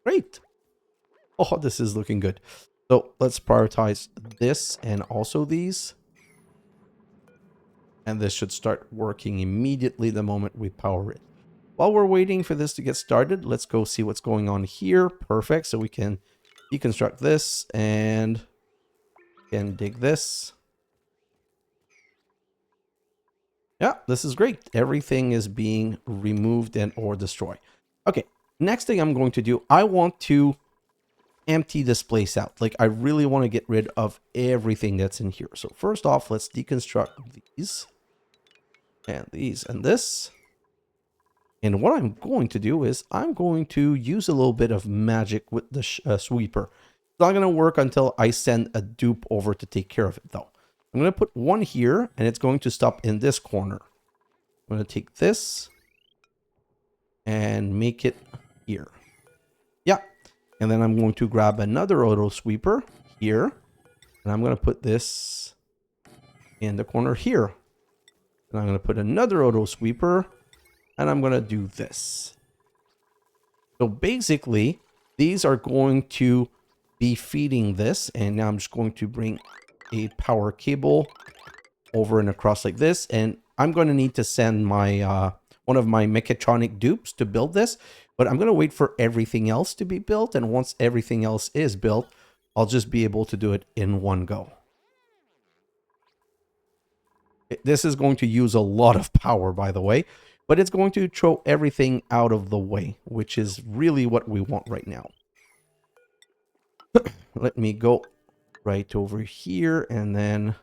S1: Great. Oh, this is looking good. So let's prioritize this and also these. And this should start working immediately the moment we power it. While we're waiting for this to get started, let's go see what's going on here. Perfect. So we can deconstruct this and can dig this. Yeah, this is great. Everything is being removed and or destroyed. Okay, next thing I'm going to do, I want to empty this place out. Like, I really want to get rid of everything that's in here. So first off, let's deconstruct these and these and this. And what I'm going to do is I'm going to use a little bit of magic with the sweeper. It's not going to work until I send a dupe over to take care of it, though. I'm going to put one here, and it's going to stop in this corner. I'm going to take this and make it here. Yeah. And then I'm going to grab another auto sweeper here, and I'm going to put this in the corner here. And I'm going to put another auto sweeper, and I'm going to do this. So basically, these are going to be feeding this, and now I'm just going to bring a power cable over and across like this, and I'm going to need to send my one of my mechatronic dupes to build this, but I'm going to wait for everything else to be built. And once everything else is built, I'll just be able to do it in one go. This is going to use a lot of power, by the way, but it's going to throw everything out of the way, which is really what we want right now. Let me go right over here, and then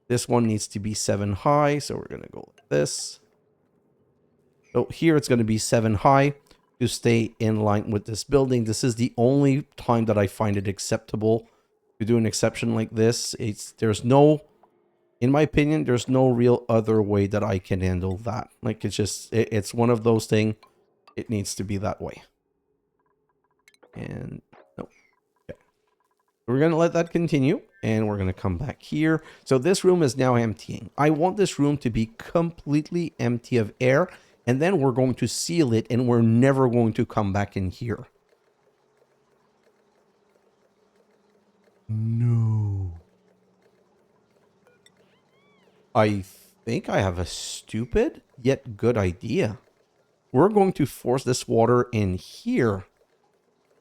S1: this one needs to be 7 high, so we're going to go like this. So here it's going to be 7 high to stay in line with this building. This is the only time that I find it acceptable to do an exception like this. There's no, in my opinion, there's no real other way that I can handle that. Like, it's one of those things. It needs to be that way. And no. Okay. We're going to let that continue, and we're going to come back here. So this room is now emptying. I want this room to be completely empty of air, and then we're going to seal it, and we're never going to come back in here. No. I think I have a stupid yet good idea. We're going to force this water in here.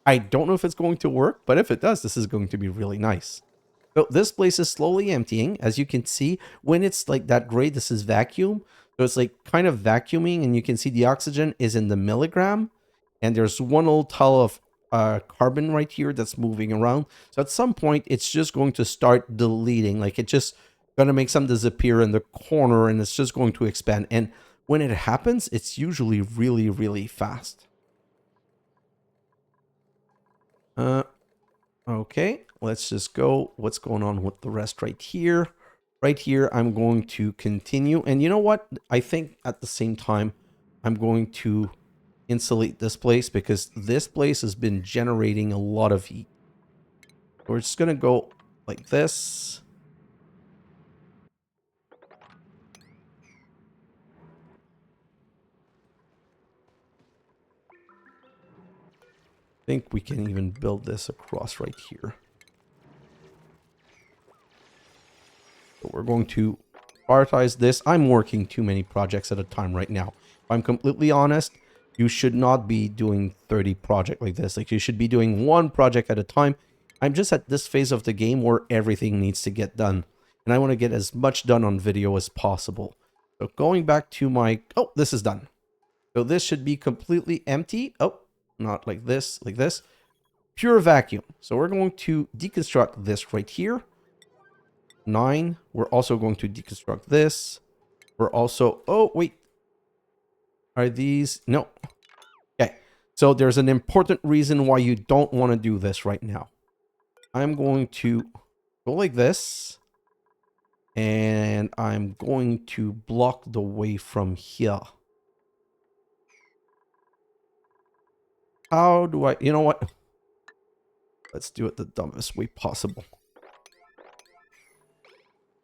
S1: I don't know if it's going to work, but if it does, this is going to be really nice. So this place is slowly emptying. As you can see, when it's like that gray, this is vacuum. So it's like kind of vacuuming, and you can see the oxygen is in the milligram. And there's one little tile of carbon right here that's moving around. So at some point, it's just going to start deleting. Like, it's just going to make some disappear in the corner, and it's just going to expand. And when it happens, it's usually really, really fast. Okay, let's just go. What's going on with the rest right here? Right here, I'm going to continue. And you know what? I think at the same time, I'm going to insulate this place, because this place has been generating a lot of heat. We're just going to go like this. I think we can even build this across right here. So we're going to prioritize this. I'm working too many projects at a time right now. If I'm completely honest, you should not be doing 30 projects like this. Like, you should be doing one project at a time. I'm just at this phase of the game where everything needs to get done. And I want to get as much done on video as possible. So going back to my... Oh, this is done. So this should be completely empty. Oh, not like this, like this. Pure vacuum. So we're going to deconstruct this right here. 9. We're also going to deconstruct this. We're also... Oh, wait. Are these... No. Okay. So there's an important reason why you don't want to do this right now. I'm going to go like this. And I'm going to block the way from here. How do I... You know what? Let's do it the dumbest way possible.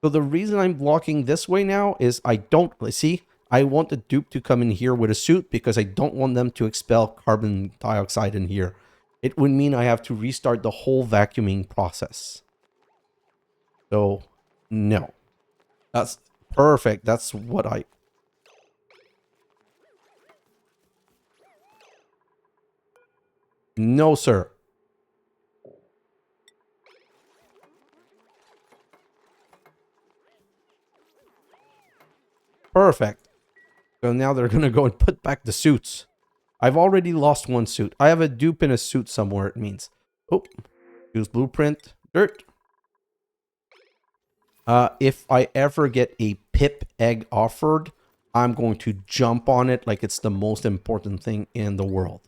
S1: So the reason I'm blocking this way now is I don't... See? I want the dupe to come in here with a suit, because I don't want them to expel carbon dioxide in here. It would mean I have to restart the whole vacuuming process. So, no. That's perfect. That's what I... No, sir. Perfect. So now they're going to go and put back the suits. I've already lost one suit. I have a dupe in a suit somewhere, it means. Oh, use blueprint. Dirt. If I ever get a pip egg offered, I'm going to jump on it like it's the most important thing in the world.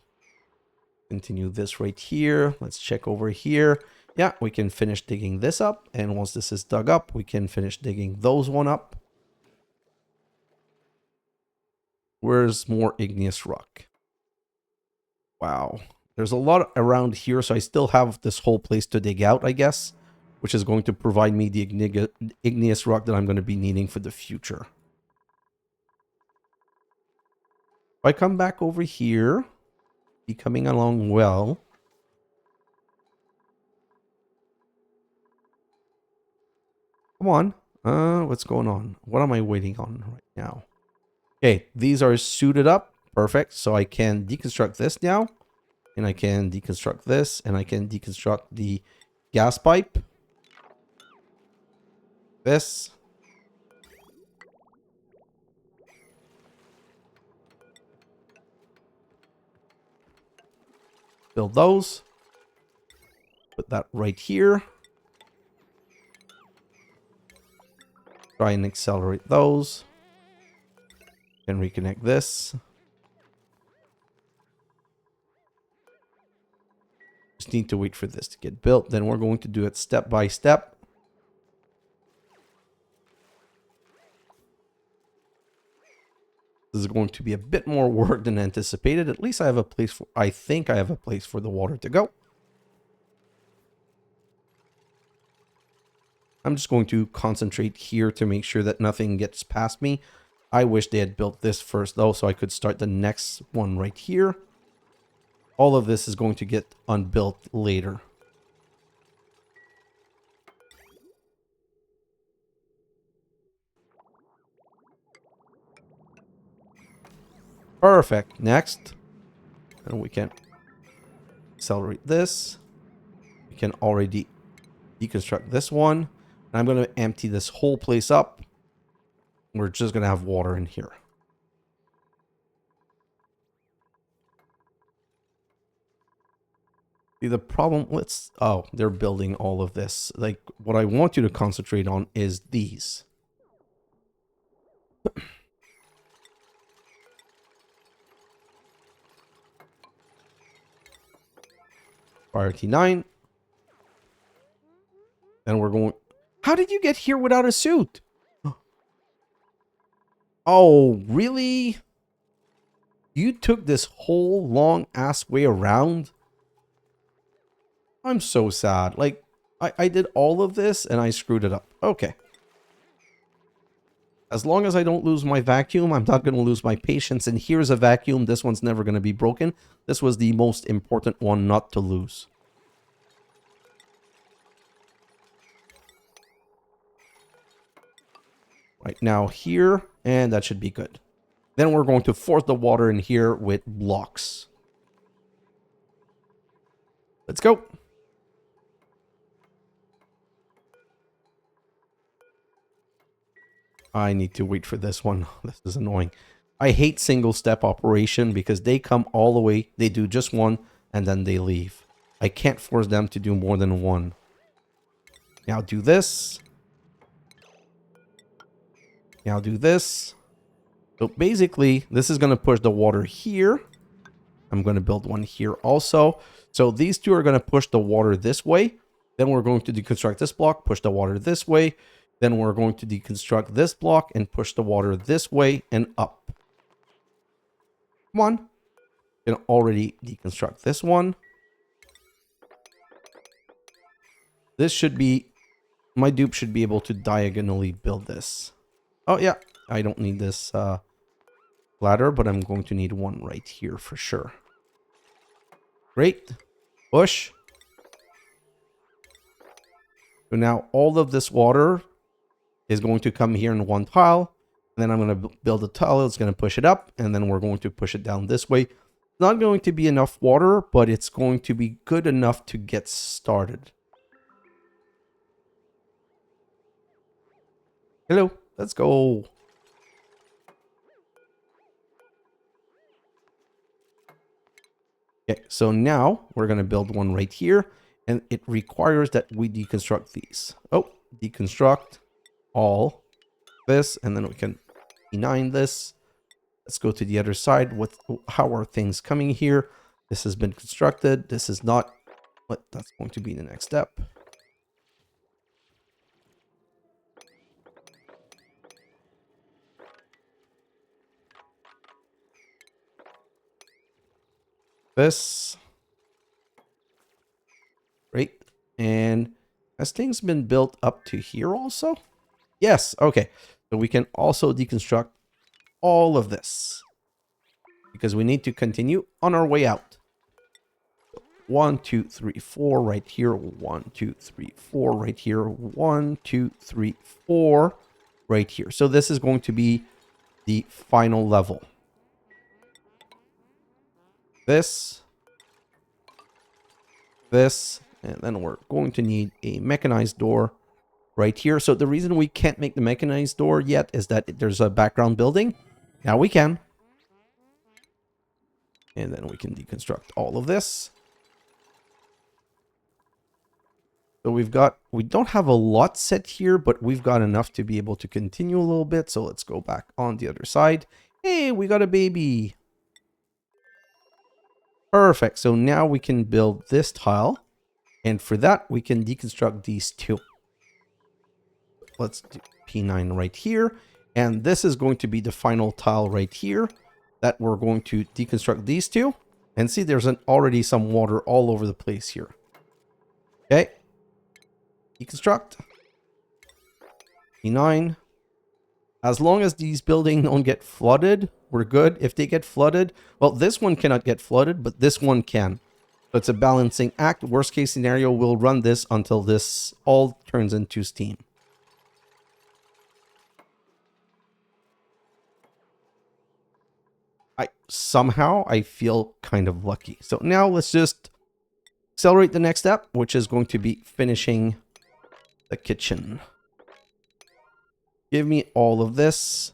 S1: Continue this right here. Let's check over here. Yeah, we can finish digging this up. And once this is dug up, we can finish digging those one up. Where's more igneous rock? Wow. There's a lot around here, so I still have this whole place to dig out, I guess, which is going to provide me the igneous rock that I'm going to be needing for the future. If I come back over here, be coming along well. Come on. What's going on? What am I waiting on right now? Okay, these are suited up. Perfect. So I can deconstruct this now. And I can deconstruct this. And I can deconstruct the gas pipe. This. Build those. Put that right here. Try and accelerate those. And reconnect this. Just need to wait for this to get built. Then we're going to do it step by step. This is going to be a bit more work than anticipated. At least I have a place for, I think I have a place for the water to go. I'm just going to concentrate here to make sure that nothing gets past me. I wish they had built this first though, so I could start the next one right here. All of this is going to get unbuilt later. Perfect. Next. And we can accelerate this. We can already deconstruct this one. And I'm going to empty this whole place up. We're just going to have water in here. See, the problem, oh, they're building all of this. Like, what I want you to concentrate on is these. Priority 9. And we're going... How did you get here without a suit? Oh, really? You took this whole long-ass way around? I'm so sad. Like, I did all of this and I screwed it up. Okay. As long as I don't lose my vacuum, I'm not going to lose my patience. And here's a vacuum. This one's never going to be broken. This was the most important one not to lose. Right now here, and that should be good. Then we're going to force the water in here with blocks. Let's go. I need to wait for this one. This is annoying. I hate single step operation because they come all the way, they do just one, and then they leave. I can't force them to do more than one. Now do this. Now do this. So basically, this is going to push the water here. I'm going to build one here also. So these two are going to push the water this way. Then we're going to deconstruct this block, push the water this way. Then we're going to deconstruct this block and push the water this way and up. Come on. You can already deconstruct this one. This should be... My dupe should be able to diagonally build this. Oh, yeah. I don't need this ladder, but I'm going to need one right here for sure. Great. Push. So now all of this water is going to come here in one tile. And then I'm going to build a tile. It's going to push it up. And then we're going to push it down this way. It's not going to be enough water, but it's going to be good enough to get started. Hello. Let's go. Okay, so now we're going to build one right here. And it requires that we deconstruct these. Oh, deconstruct all this. And then we can E9 this. Let's go to the other side. How are things coming here? This has been constructed. This is not. What? That's going to be the next step. This. Great. And has things been built up to here also? Yes. Okay. So we can also deconstruct all of this because we need to continue on our way out. 1, 2, 3, 4 right here. 1, 2, 3, 4 right here. 1, 2, 3, 4 right here. So this is going to be the final level. This, and then we're going to need a mechanized door right here. So the reason we can't make the mechanized door yet is that there's a background building. Now we can. And then we can deconstruct all of this. So we don't have a lot set here, but we've got enough to be able to continue a little bit. So let's go back on the other side. Hey, we got a baby. Perfect. So now we can build this tile. And for that, we can deconstruct these two. Let's do P9 right here. And this is going to be the final tile right here that we're going to deconstruct these two. And see, there's already some water all over the place here. Okay. Deconstruct. P9. As long as these buildings don't get flooded, we're good. If they get flooded, well, this one cannot get flooded, but this one can. So it's a balancing act. Worst case scenario, we'll run this until this all turns into steam. Somehow I feel kind of lucky. So now let's just accelerate the next step, which is going to be finishing the kitchen. Give me all of this.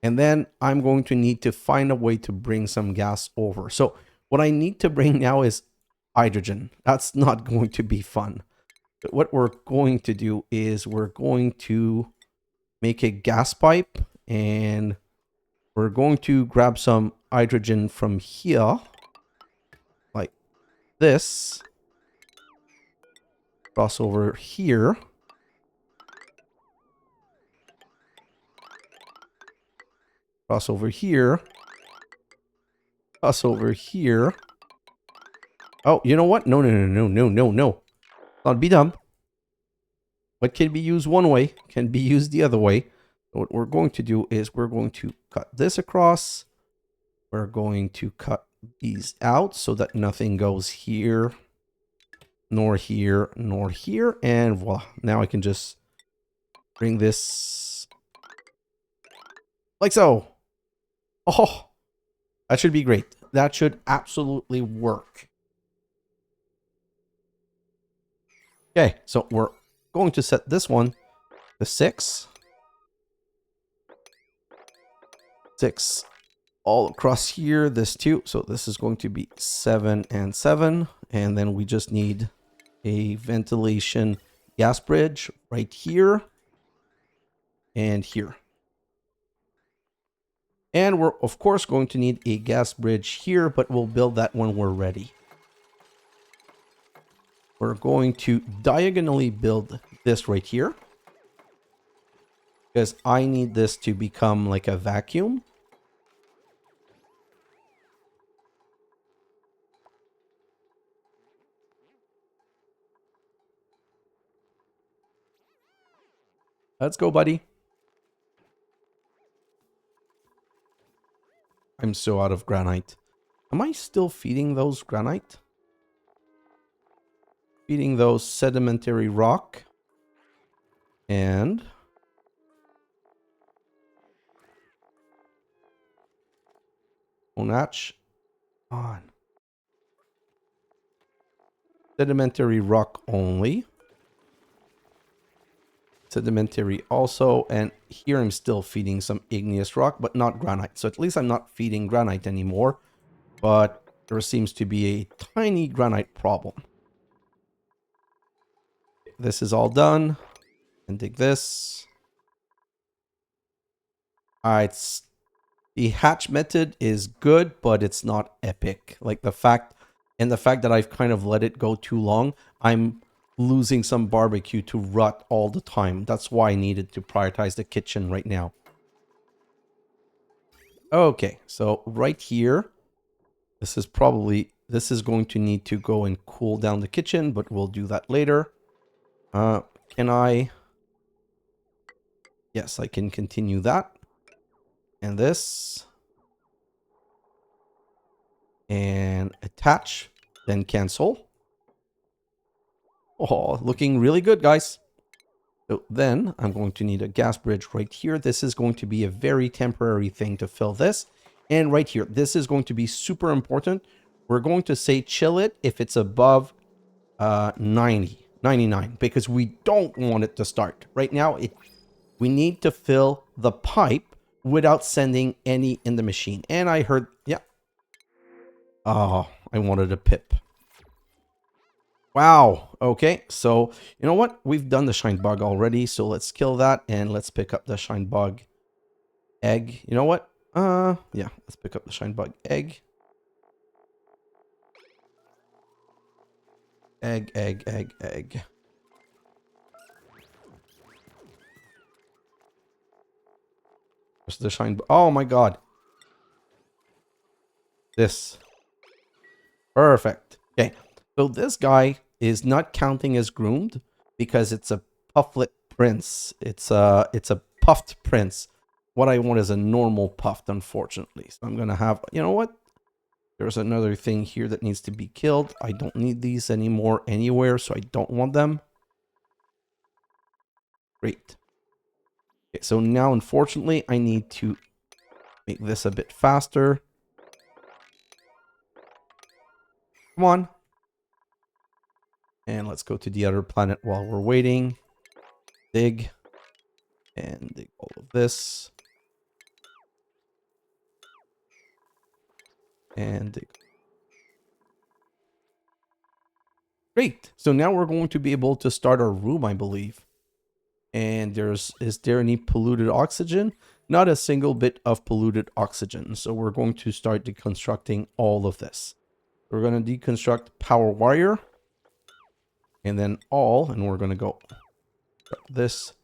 S1: And then I'm going to need to find a way to bring some gas over. So what I need to bring now is hydrogen. That's not going to be fun. But what we're going to do is we're going to make a gas pipe, and we're going to grab some hydrogen from here, like this. Cross over here. Cross over here. Cross over here. Oh, you know what? No. Not be dumb. What can be used one way can be used the other way. So what we're going to do is we're going to cut this across. We're going to cut these out so that nothing goes here, nor here, nor here. And voila. Now I can just bring this like so. Oh, that should be great. That should absolutely work. Okay, so we're going to set this one to 6. 6 all across here, this too. So this is going to be 7 and 7. And then we just need a ventilation gas bridge right here and here. And we're, of course, going to need a gas bridge here, but we'll build that when we're ready. We're going to diagonally build this right here, because I need this to become like a vacuum. Let's go, buddy. I'm so out of granite. Am I still feeding those granite? Feeding those sedimentary rock. And Onach on. Sedimentary rock only. Sedimentary also, and here I'm still feeding some igneous rock, but not granite. So at least I'm not feeding granite anymore, but there seems to be a tiny granite problem. This is all done. And dig this. Alright, the hatch method is good, but it's not epic. Like the fact that I've kind of let it go too long, I'm losing some barbecue to rot all the time. That's why I needed to prioritize the kitchen right now. Okay, so right here, this is going to need to go and cool down the kitchen, but we'll do that later. Can I? Yes, I can continue that. And this. And attach, then cancel. Oh, looking really good, guys. So then I'm going to need a gas bridge right here. This is going to be a very temporary thing to fill this. And right here, this is going to be super important. We're going to say chill it if it's above 99, because we don't want it to start. Right now, we need to fill the pipe without sending any in the machine. And I heard, yeah. Oh, I wanted a pip. Wow. Okay, so you know what? We've done the shine bug already, so let's kill that and let's pick up the shine bug egg. You know what? Yeah, let's pick up the shine bug egg. Egg. Where's the shine bug? Oh my god. This. Perfect. Okay, so this guy is not counting as groomed because it's a pufflet prince. It's a puffed prince. What I want is a normal puffed, unfortunately. So I'm gonna have, you know what? There's another thing here that needs to be killed. I don't need these anymore anywhere, so I don't want them. Great. Okay, so now, unfortunately, I need to make this a bit faster. Come on. And let's go to the other planet while we're waiting. Dig. And dig all of this. And dig. Great. So now we're going to be able to start our room, I believe. And is there any polluted oxygen? Not a single bit of polluted oxygen. So we're going to start deconstructing all of this. We're going to deconstruct power wire. And then and we're going to go this.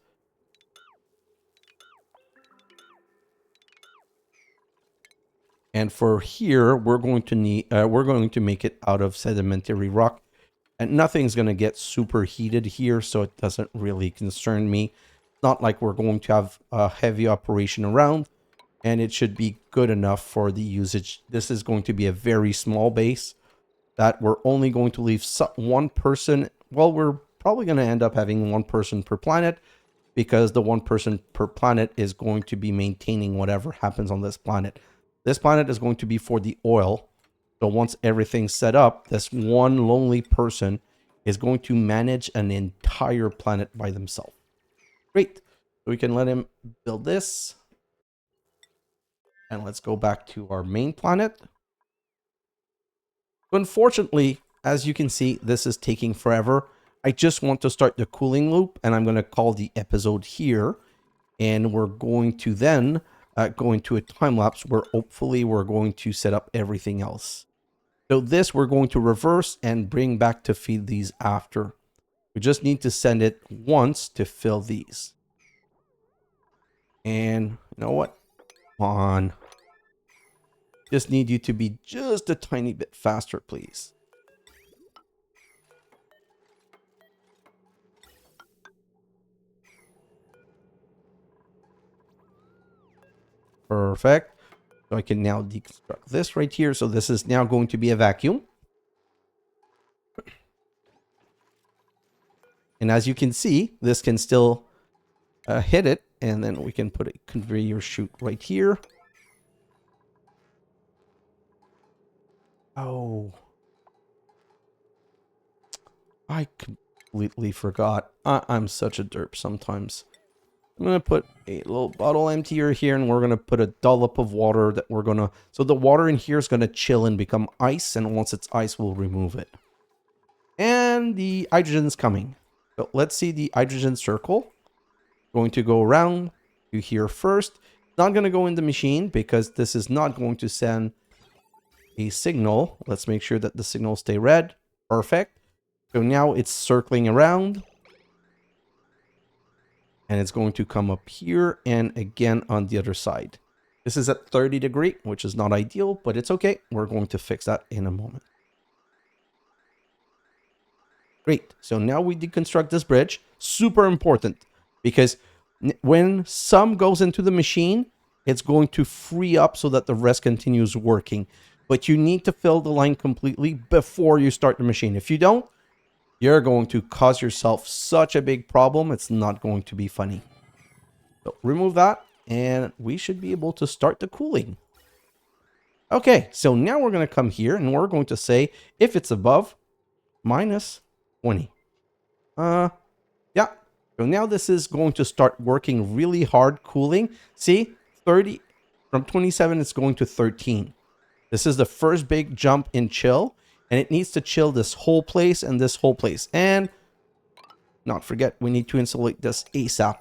S1: And for here, we're going to make it out of sedimentary rock. And nothing's going to get super heated here, so it doesn't really concern me. It's not like we're going to have a heavy operation around, and it should be good enough for the usage. This is going to be a very small base that we're only going to leave one person. Well, we're probably going to end up having one person per planet, because the one person per planet is going to be maintaining whatever happens on this planet. This planet is going to be for the oil. So once everything's set up, this one lonely person is going to manage an entire planet by themselves. Great. So we can let him build this. And let's go back to our main planet. Unfortunately, as you can see, this is taking forever. I just want to start the cooling loop, and I'm going to call the episode here. And we're going to then go into a time lapse where hopefully we're going to set up everything else. So this we're going to reverse and bring back to feed these after. We just need to send it once to fill these. And you know what? Come on. Just need you to be just a tiny bit faster, please. Perfect. So I can now deconstruct this right here. So this is now going to be a vacuum. And as you can see, this can still hit it. And then we can put a conveyor chute right here. Oh. I completely forgot. I'm such a derp sometimes. I'm going to put a little bottle emptier here, and we're going to put a dollop of water that we're going to... So the water in here is going to chill and become ice, and once it's ice, we'll remove it. And the hydrogen's coming. So let's see the hydrogen circle. Going to go around to here first. Not going to go in the machine because this is not going to send a signal. Let's make sure that the signals stay red. Perfect. So now it's circling around. And it's going to come up here and again on the other side. This is at 30 degrees, which is not ideal, but it's okay. We're going to fix that in a moment. Great. So now we deconstruct this bridge. Super important, because when some goes into the machine, it's going to free up so that the rest continues working. But you need to fill the line completely before you start the machine. If you don't, you're going to cause yourself such a big problem. It's not going to be funny. So remove that, and we should be able to start the cooling. Okay, so now we're going to come here, and we're going to say if it's above minus 20. Yeah. So now this is going to start working really hard cooling. See, 30 from 27, it's going to 13. This is the first big jump in chill, and it needs to chill this whole place and this whole place. And not forget, we need to insulate this ASAP.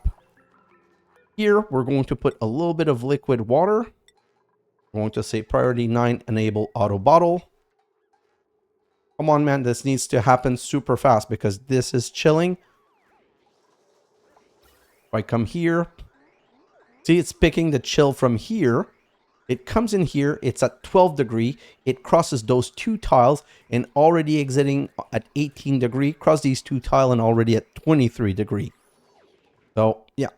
S1: Here, we're going to put a little bit of liquid water. We're going to say priority 9, enable auto bottle. Come on, man, this needs to happen super fast because this is chilling. If I come here, see, it's picking the chill from here. It comes in here, it's at 12 degree. It crosses those two tiles and already exiting at 18 degree. Cross these two tiles and already at 23 degree. So, yeah.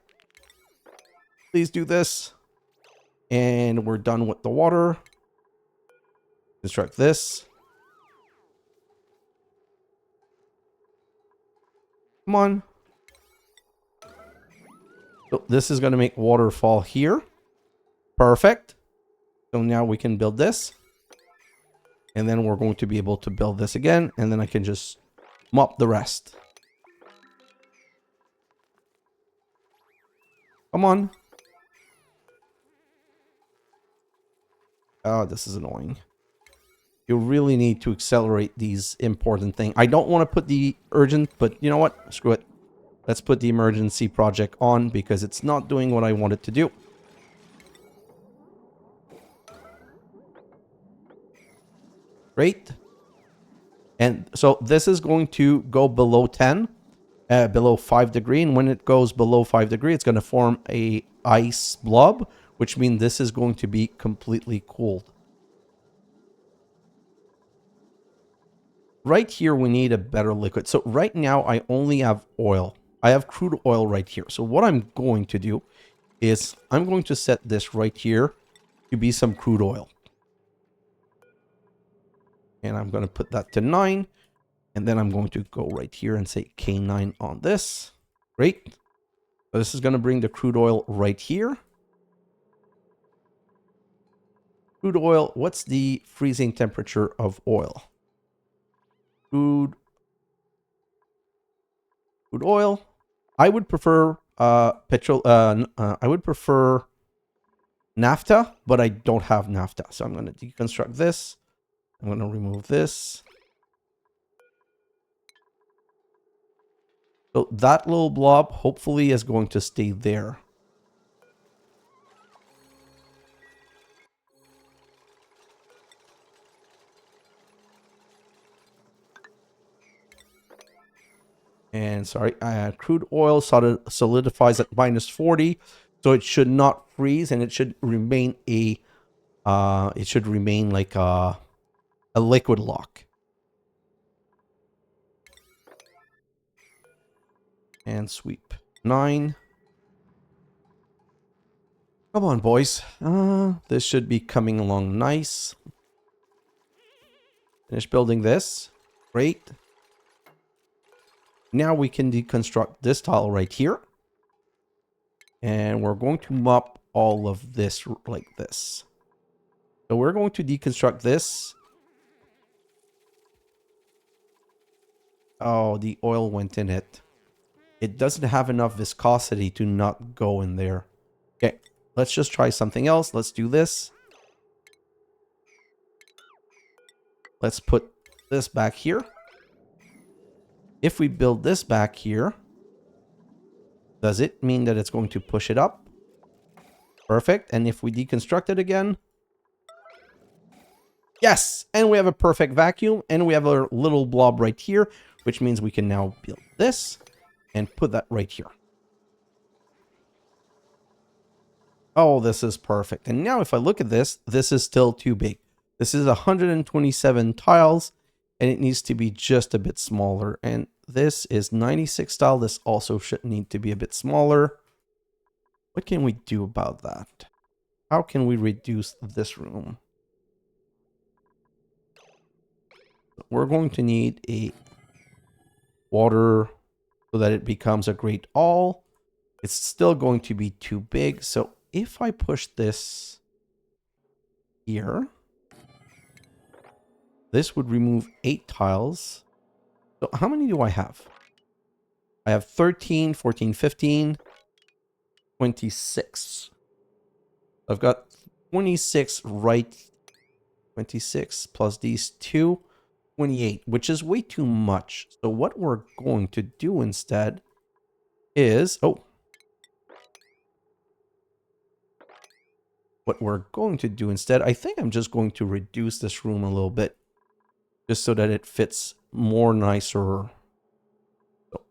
S1: Please do this. And we're done with the water. Construct this. Come on. So this is going to make water fall here. Perfect. So now we can build this. And then we're going to be able to build this again. And then I can just mop the rest. Come on. Oh, this is annoying. You really need to accelerate these important things. I don't want to put the urgent, but you know what? Screw it. Let's put the emergency project on because it's not doing what I want it to do. Great. And so this is going to go below 10, below 5 degree. And when it goes below 5 degree, it's going to form a ice blob, which means this is going to be completely cooled. Right here, we need a better liquid. So right now, I only have oil. I have crude oil right here. So what I'm going to do is I'm going to set this right here to be some crude oil. And I'm going to put that to 9. And then I'm going to go right here and say K9 on this. Great. So this is going to bring the crude oil right here. Crude oil, what's the freezing temperature of oil? Crude oil. I would prefer petrol. I would prefer naphtha, but I don't have naphtha. So I'm going to deconstruct this. I'm going to remove this. So that little blob hopefully is going to stay there. And sorry, crude oil solidifies at minus 40, so it should not freeze, and it should remain like a liquid lock. And sweep 9. Come on, boys. This should be coming along nice. Finish building this. Great. Now we can deconstruct this tile right here. And we're going to mop all of this like this. So we're going to deconstruct this. Oh, the oil went in it. It doesn't have enough viscosity to not go in there. Okay, let's just try something else. Let's do this. Let's put this back here. If we build this back here, does it mean that it's going to push it up? Perfect. And if we deconstruct it again, yes! And we have a perfect vacuum, and we have a little blob right here, which means we can now build this and put that right here. Oh, this is perfect. And now if I look at this, this is still too big. This is 127 tiles, and it needs to be just a bit smaller. And this is 96 tile. This also should need to be a bit smaller. What can we do about that? How can we reduce this room? We're going to need a water so that it becomes a great all. It's still going to be too big. So if I push this here, this would remove 8 tiles. So how many do I have? I have 13, 14, 15, 26. I've got 26 right. 26 plus these 2, 28, which is way too much. So what we're going to do instead is... What we're going to do instead, I think I'm just going to reduce this room a little bit. Just so that it fits more nicer. So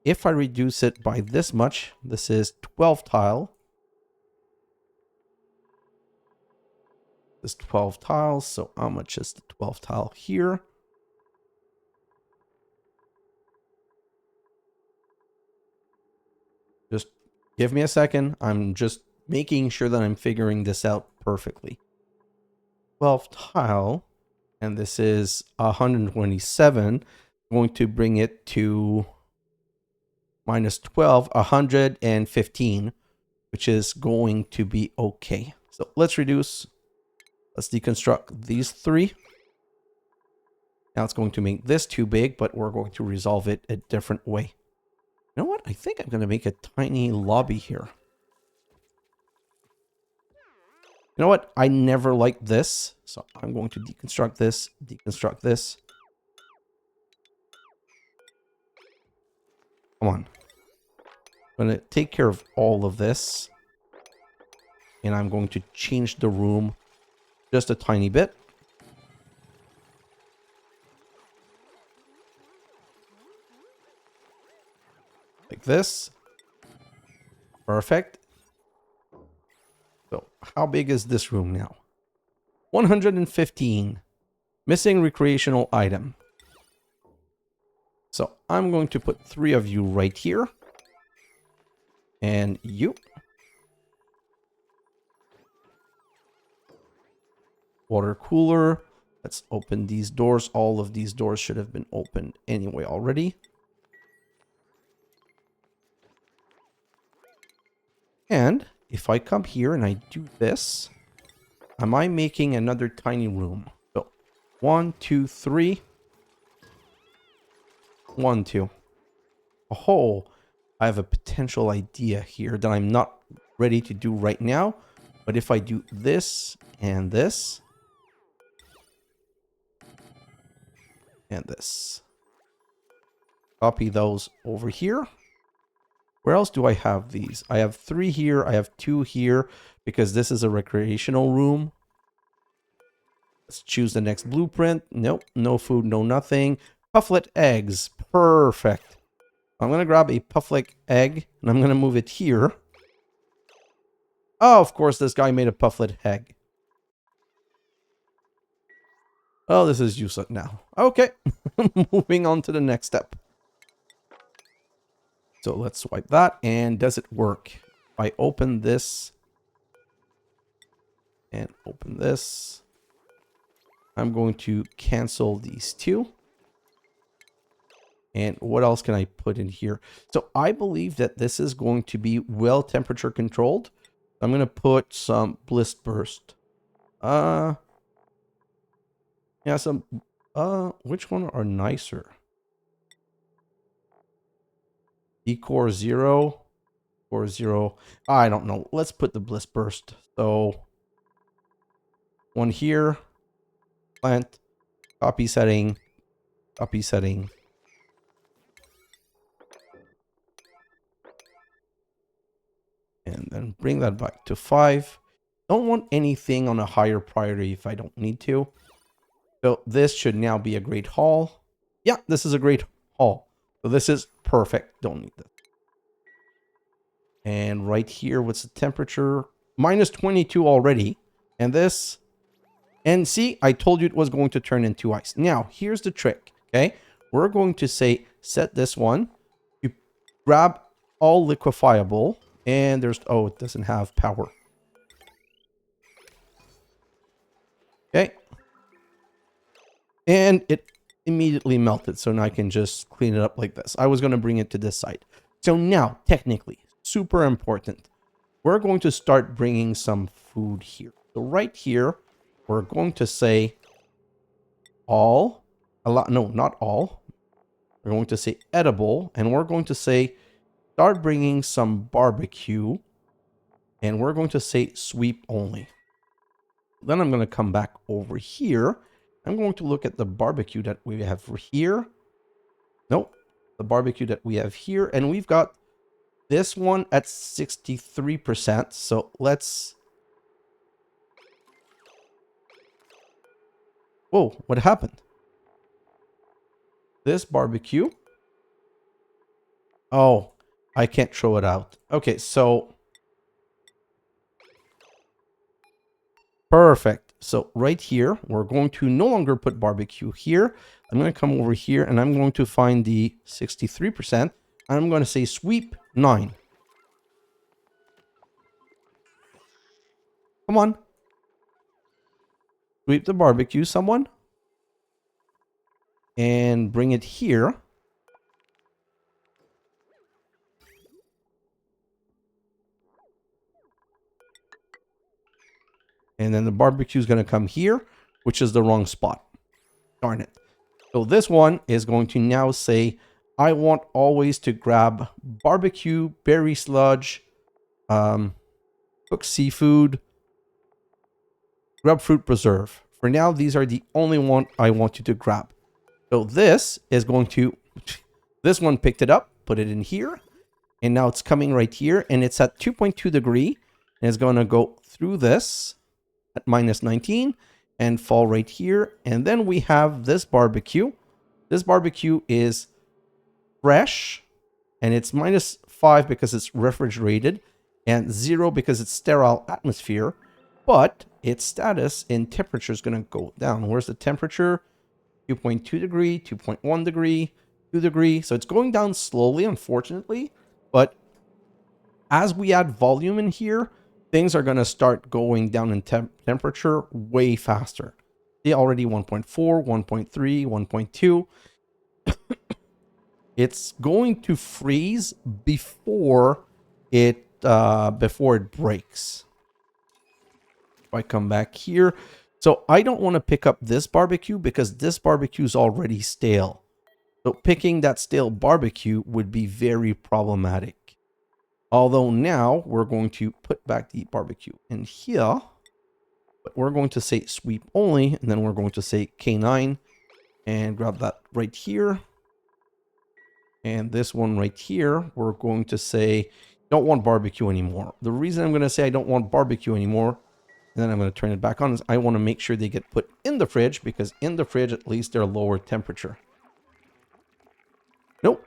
S1: if I reduce it by this much, this is 12 tile. This 12 tiles, so how much is the 12 tile here? Just give me a second. I'm just making sure that I'm figuring this out perfectly. 12 tile, and this is 127. Going to bring it to minus 12, 115, which is going to be okay. So let's reduce. Let's deconstruct these 3. Now it's going to make this too big, but we're going to resolve it a different way. You know what? I think I'm going to make a tiny lobby here. You know what? I never liked this. So I'm going to deconstruct this, deconstruct this. Come on. I'm going to take care of all of this. And I'm going to change the room just a tiny bit. Like this. Perfect. So how big is this room now? 115. Missing recreational item. So I'm going to put 3 of you right here. And you. Water cooler. Let's open these doors. All of these doors should have been opened anyway already. And if I come here and I do this, am I making another tiny room? So 1, 2, 3. 1, 2. Oh, I have a potential idea here that I'm not ready to do right now. But if I do this and this and this, copy those over here. Where else do I have these? I have 3 here. I have 2 here because this is a recreational room. Let's choose the next blueprint. Nope, no food, no nothing. Pufflet eggs. Perfect. I'm going to grab a pufflet egg and I'm going to move it here. Oh, of course, this guy made a pufflet egg. Oh, this is useless now. Okay, moving on to the next step. So let's swipe that. And does it work? If I open this and open this, I'm going to cancel these 2. And what else can I put in here? So I believe that this is going to be well temperature controlled. I'm going to put some bliss burst. Yeah, some, which one are nicer? Decor 0 or 0. I don't know. Let's put the bliss burst. So 1 here, plant, copy setting, copy setting. And then bring that back to 5. Don't want anything on a higher priority if I don't need to. So this should now be a great hall. Yeah, this is a great hall. So this is perfect. Don't need this. And right here, what's the temperature? Minus 22 already. And this. And see, I told you it was going to turn into ice. Now, here's the trick. Okay. We're going to say, set this one. You grab all liquefiable. And there's, oh, it doesn't have power. Okay. And it immediately melted. So now I can just clean it up like this. I was going to bring it to this side. So now, technically, super important. We're going to start bringing some food here. So right here, we're going to say all, no, not all. We're going to say edible, and we're going to say start bringing some barbecue, and we're going to say sweep only. Then I'm going to come back over here. I'm going to look at the barbecue that we have here. Nope, the barbecue that we have here, and we've got this one at 63%. So let's... Whoa, what happened? This barbecue. Oh, I can't throw it out. Okay, so... Perfect. So right here, we're going to no longer put barbecue here. I'm going to come over here and I'm going to find the 63%. I'm going to say sweep 9. Come on. Sweep the barbecue, someone. And bring it here. And then the barbecue is going to come here, which is the wrong spot. Darn it. So this one is going to now say, I want always to grab barbecue, berry sludge, cooked seafood, grub fruit preserve. For now, these are the only one I want you to grab. So this is going to, this one picked it up, put it in here, and now it's coming right here, and it's at 2.2 degree, and it's going to go through this at minus 19 and fall right here. And then we have this barbecue. This barbecue is fresh, and it's minus 5 because it's refrigerated, and 0 because it's sterile atmosphere, but its status in temperature is going to go down. Where's the temperature? 2.2 degree, 2.1 degree, 2 degree. So it's going down slowly, unfortunately, but as we add volume in here, things are going to start going down in temperature way faster. See, already 1.4, 1.3, 1.2. It's going to freeze before it breaks. If I come back here, so I don't want to pick up this barbecue because this barbecue is already stale. So picking that stale barbecue would be very problematic. Although now we're going to put back the barbecue in here, but we're going to say sweep only, and then we're going to say K9 and grab that right here. And this one right here, we're going to say, don't want barbecue anymore. The reason I'm going to say I don't want barbecue anymore, and then I'm going to turn it back on, is I want to make sure they get put in the fridge, because in the fridge, at least they're lower temperature. Nope.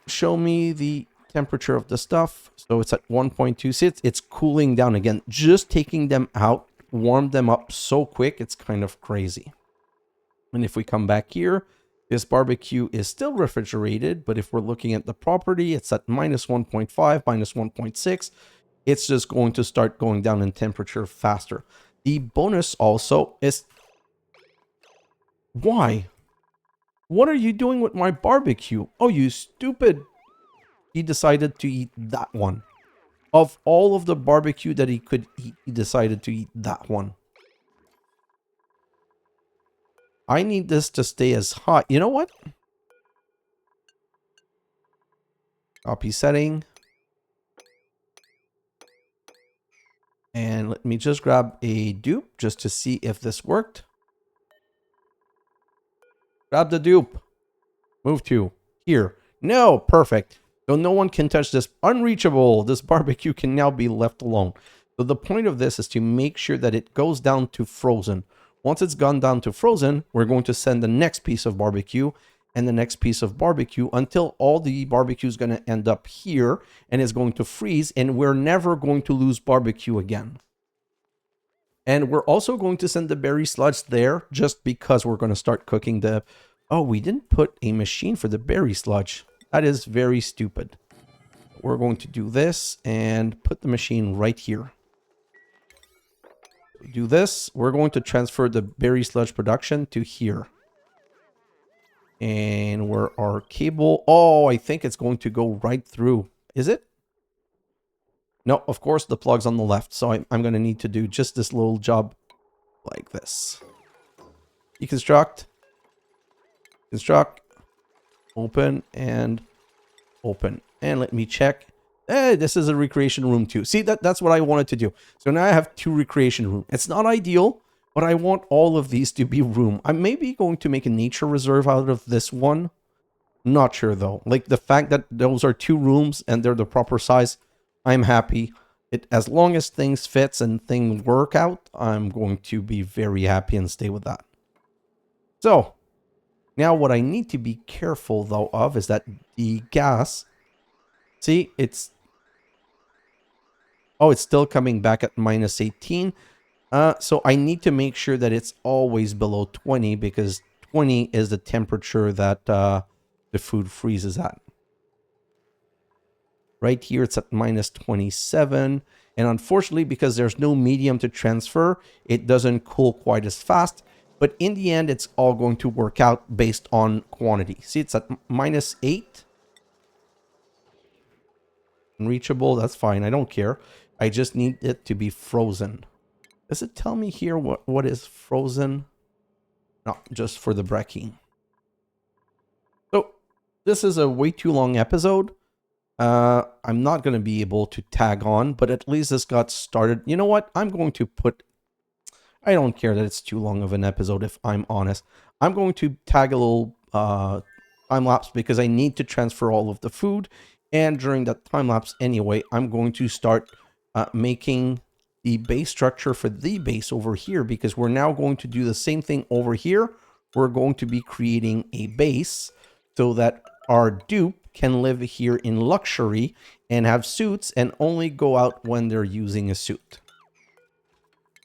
S1: Show me the temperature of the stuff. So it's at 1.2. It's cooling down again. Just taking them out warmed them up so quick, it's kind of crazy. And if we come back here, this barbecue is still refrigerated, but if we're looking at the property, it's at minus 1.5, minus 1.6. It's just going to start going down in temperature faster. The bonus also is... Why? What are you doing with my barbecue? Oh, you stupid... He decided to eat that one. Of all of the barbecue that he could eat, he decided to eat that one. I need this to stay as hot. You know what? Copy setting. And let me just grab a dupe just to see if this worked. Grab the dupe. Move to here. No, perfect. So no one can touch this. Unreachable. This barbecue can now be left alone. So the point of this is to make sure that it goes down to frozen. Once it's gone down to frozen, we're going to send the next piece of barbecue and the next piece of barbecue until all the barbecue is going to end up here and is going to freeze, and we're never going to lose barbecue again. And we're also going to send the berry sludge there just because we're going to start cooking the... Oh, we didn't put a machine for the berry sludge. That is very stupid. We're going to do this and put the machine right here. Do this. We're going to transfer the berry sludge production to here. And where our cable... Oh, I think it's going to go right through. Is it? No, of course the plug's on the left. So I'm going to need to do just this little job like this. Deconstruct. Construct. Open and open. And let me check. This is a recreation room too. See, that's what I wanted to do. So now I have 2 recreation rooms. It's not ideal, but I want all of these to be room. I'm maybe going to make a nature reserve out of this one. Not sure though. Like the fact that those are 2 rooms and they're the proper size, I'm happy. As long as things fits and things work out, I'm going to be very happy and stay with that. So now what I need to be careful though of is that the gas, see, it's still coming back at minus 18. So I need to make sure that it's always below 20 because 20 is the temperature that the food freezes at. Right here, it's at minus 27. And unfortunately, because there's no medium to transfer, it doesn't cool quite as fast. But in the end, it's all going to work out based on quantity. See, it's at minus 8. Unreachable, that's fine. I don't care. I just need it to be frozen. Does it tell me here what is frozen? No, just for the breaking. So, this is a way too long episode. I'm not going to be able to tag on, but at least this got started. You know what? I'm going to put... I don't care that it's too long of an episode, if I'm honest. I'm going to tag a little time lapse because I need to transfer all of the food. And during that time lapse anyway, I'm going to start making the base structure for the base over here because we're now going to do the same thing over here. We're going to be creating a base so that our dupe can live here in luxury and have suits and only go out when they're using a suit.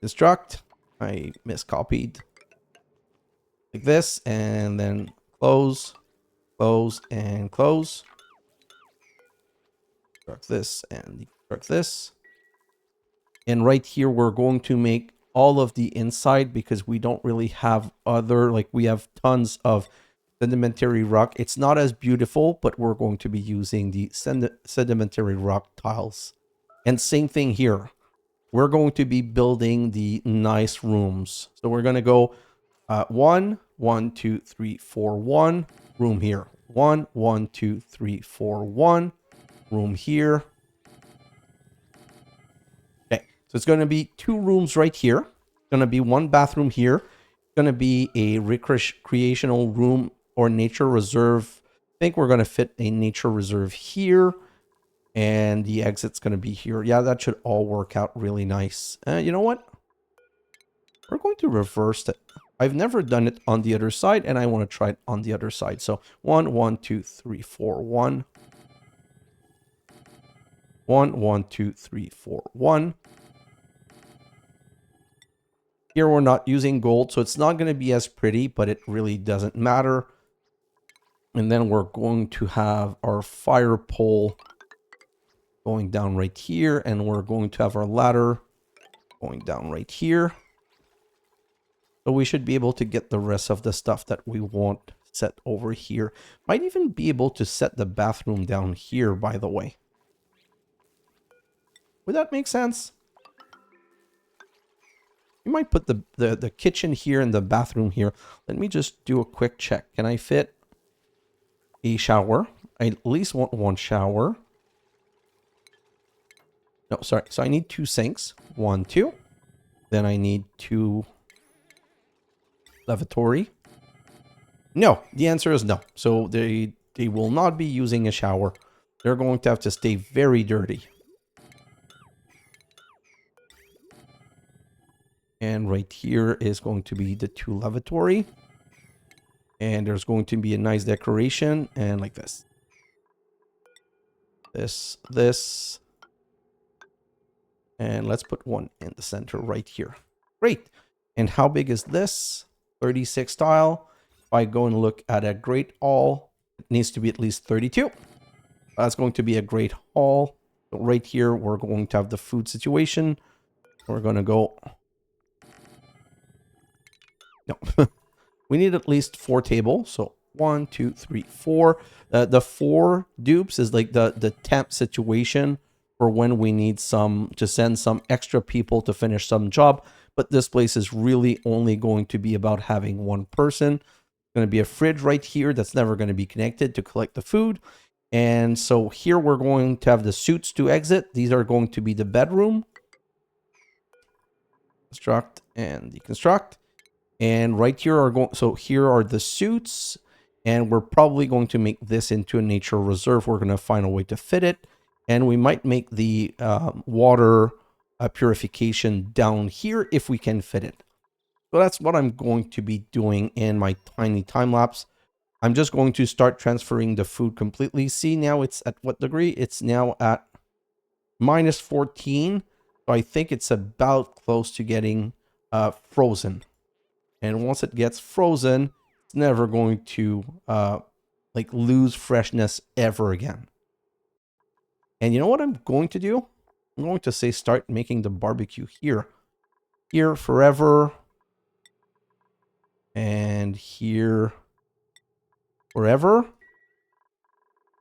S1: Construct. I miscopied. Like this, and then close, close, and close. Construct this and deconstruct this. And right here, we're going to make all of the inside because we don't really have other, like we have tons of sedimentary rock. It's not as beautiful, but we're going to be using the sedimentary rock tiles. And same thing here. We're going to be building the nice rooms. So we're going to go 1, 1, 2, 3, 4, 1. Room here. 1, 1, 2, 3, 4, 1. Room here. Okay. So it's going to be 2 rooms right here. It's going to be 1 bathroom here. It's going to be a recreational room or nature reserve. I think we're going to fit a nature reserve here. And the exit's going to be here. Yeah, that should all work out really nice. You know what? We're going to reverse it. I've never done it on the other side, and I want to try it on the other side. So 1, 1, 2, 3, 4, 1. 1, 1, 2, 3, 4, 1. Here we're not using gold, so it's not going to be as pretty, but it really doesn't matter. And then we're going to have our fire pole going down right here, and we're going to have our ladder going down right here. So we should be able to get the rest of the stuff that we want set over here. Might even be able to set the bathroom down here, by the way. Would that make sense? You might put the kitchen here and the bathroom here. Let me just do a quick check. Can I fit a shower? I at least want 1 shower. No, sorry. So I need 2 sinks. 1, 2. Then I need 2 lavatory. No, the answer is no. So they will not be using a shower. They're going to have to stay very dirty. And right here is going to be the 2 lavatory. And there's going to be a nice decoration and like this. This. And let's put 1 in the center right here. Great. And how big is this? 36 tile. If I go and look at a great hall, it needs to be at least 32. That's going to be a great hall. So right here, we're going to have the food situation. We're going to go... No. We need at least 4 tables. So 1, 2, 3, 4. The 4 dupes is like the temp situation for when we need to send some extra people to finish some job. But this place is really only going to be about having one person. Going to be a fridge right here that's never going to be connected to collect the food. And so here we're going to have the suits to exit. These are going to be the bedroom. Construct and deconstruct. And right here so here are the suits. And we're probably going to make this into a nature reserve. We're going to find a way to fit it. And we might make the water purification down here if we can fit it. So that's what I'm going to be doing in my tiny time lapse. I'm just going to start transferring the food completely. See, now it's at what degree? It's now at -14. So I think it's about close to getting frozen. And once it gets frozen, it's never going to like lose freshness ever again. And you know what I'm going to do? I'm going to say start making the barbecue here. Here forever. And here forever.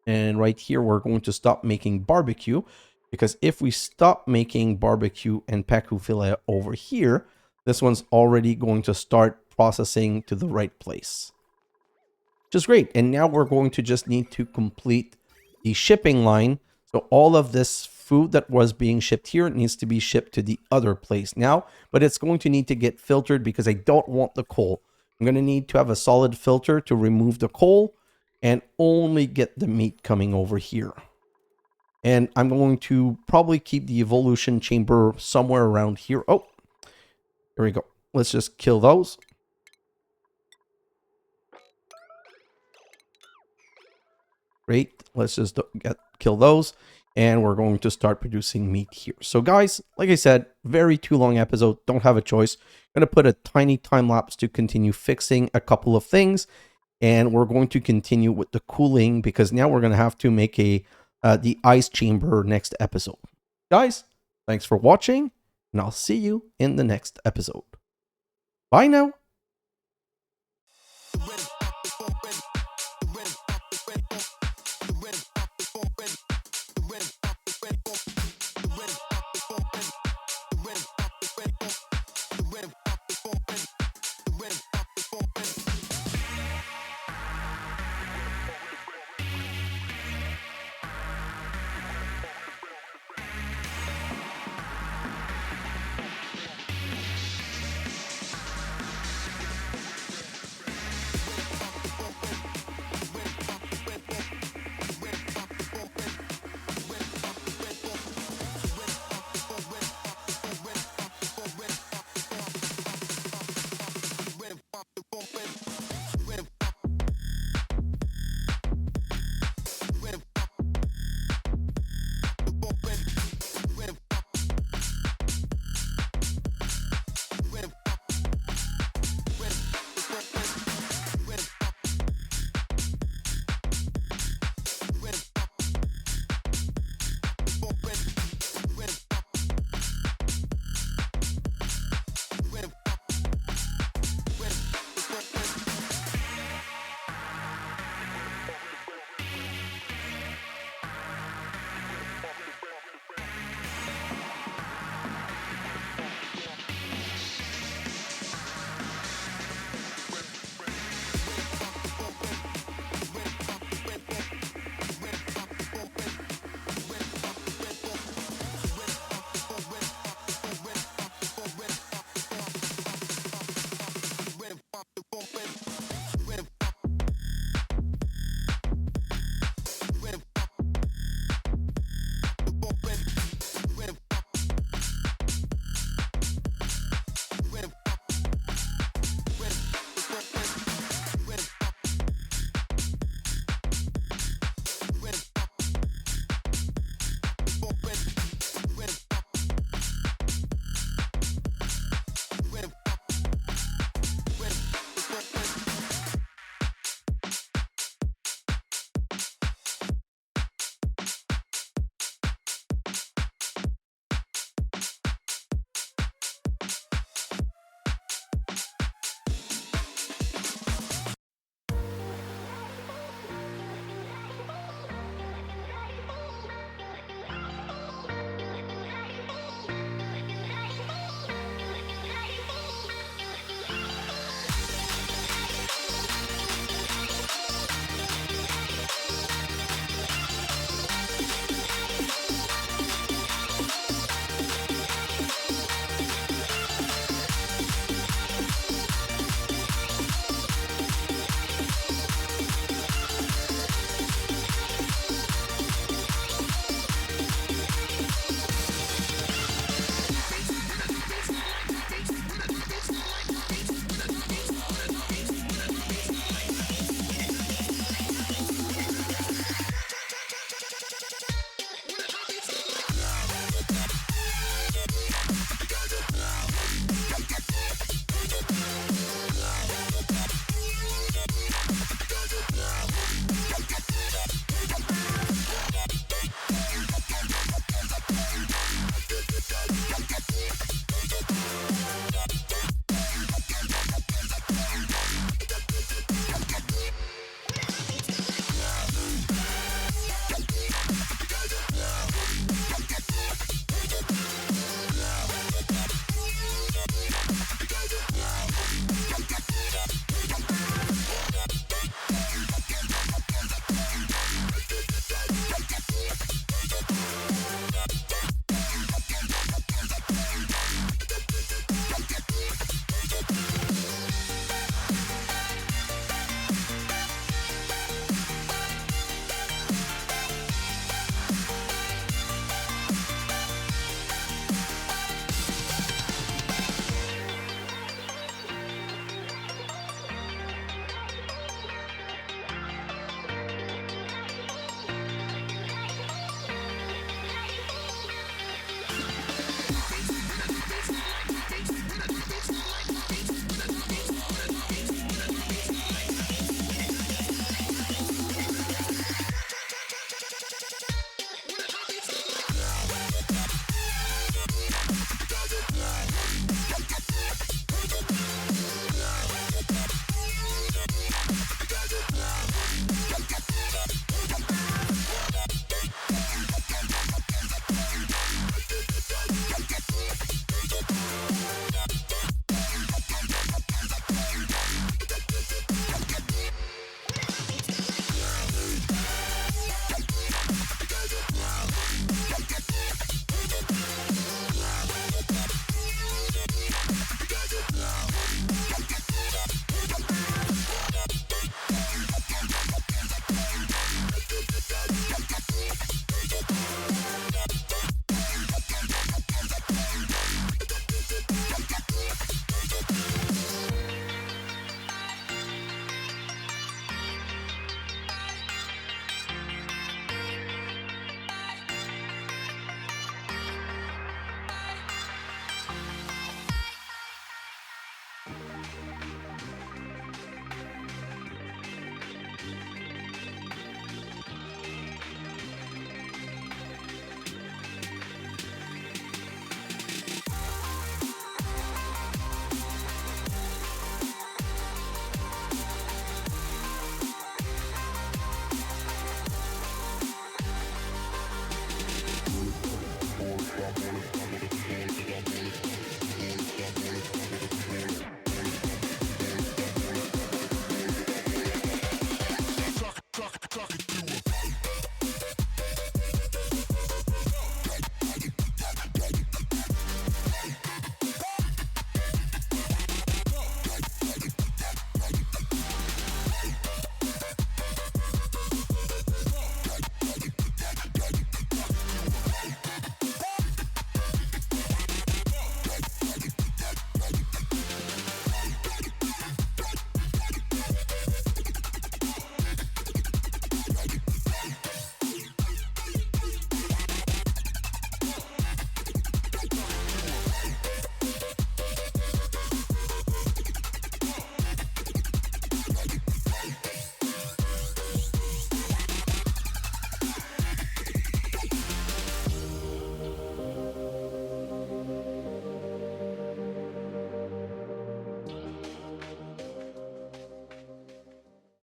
S1: And right here, we're going to stop making barbecue, because if we stop making barbecue and pacu filet over here, this one's already going to start processing to the right place, which is great. And now we're going to just need to complete the shipping line. So all of this food that was being shipped here needs to be shipped to the other place now, but it's going to need to get filtered because I don't want the coal. I'm going to need to have a solid filter to remove the coal and only get the meat coming over here. And I'm going to probably keep the evolution chamber somewhere around here. Oh, there we go. Let's just kill those. Great. Let's just kill those. And we're going to start producing meat here. So guys, like I said, very too long episode. Don't have a choice. I'm going to put a tiny time lapse to continue fixing a couple of things. And we're going to continue with the cooling, because now we're going to have to make the ice chamber next episode. Guys, thanks for watching, and I'll see you in the next episode. Bye now.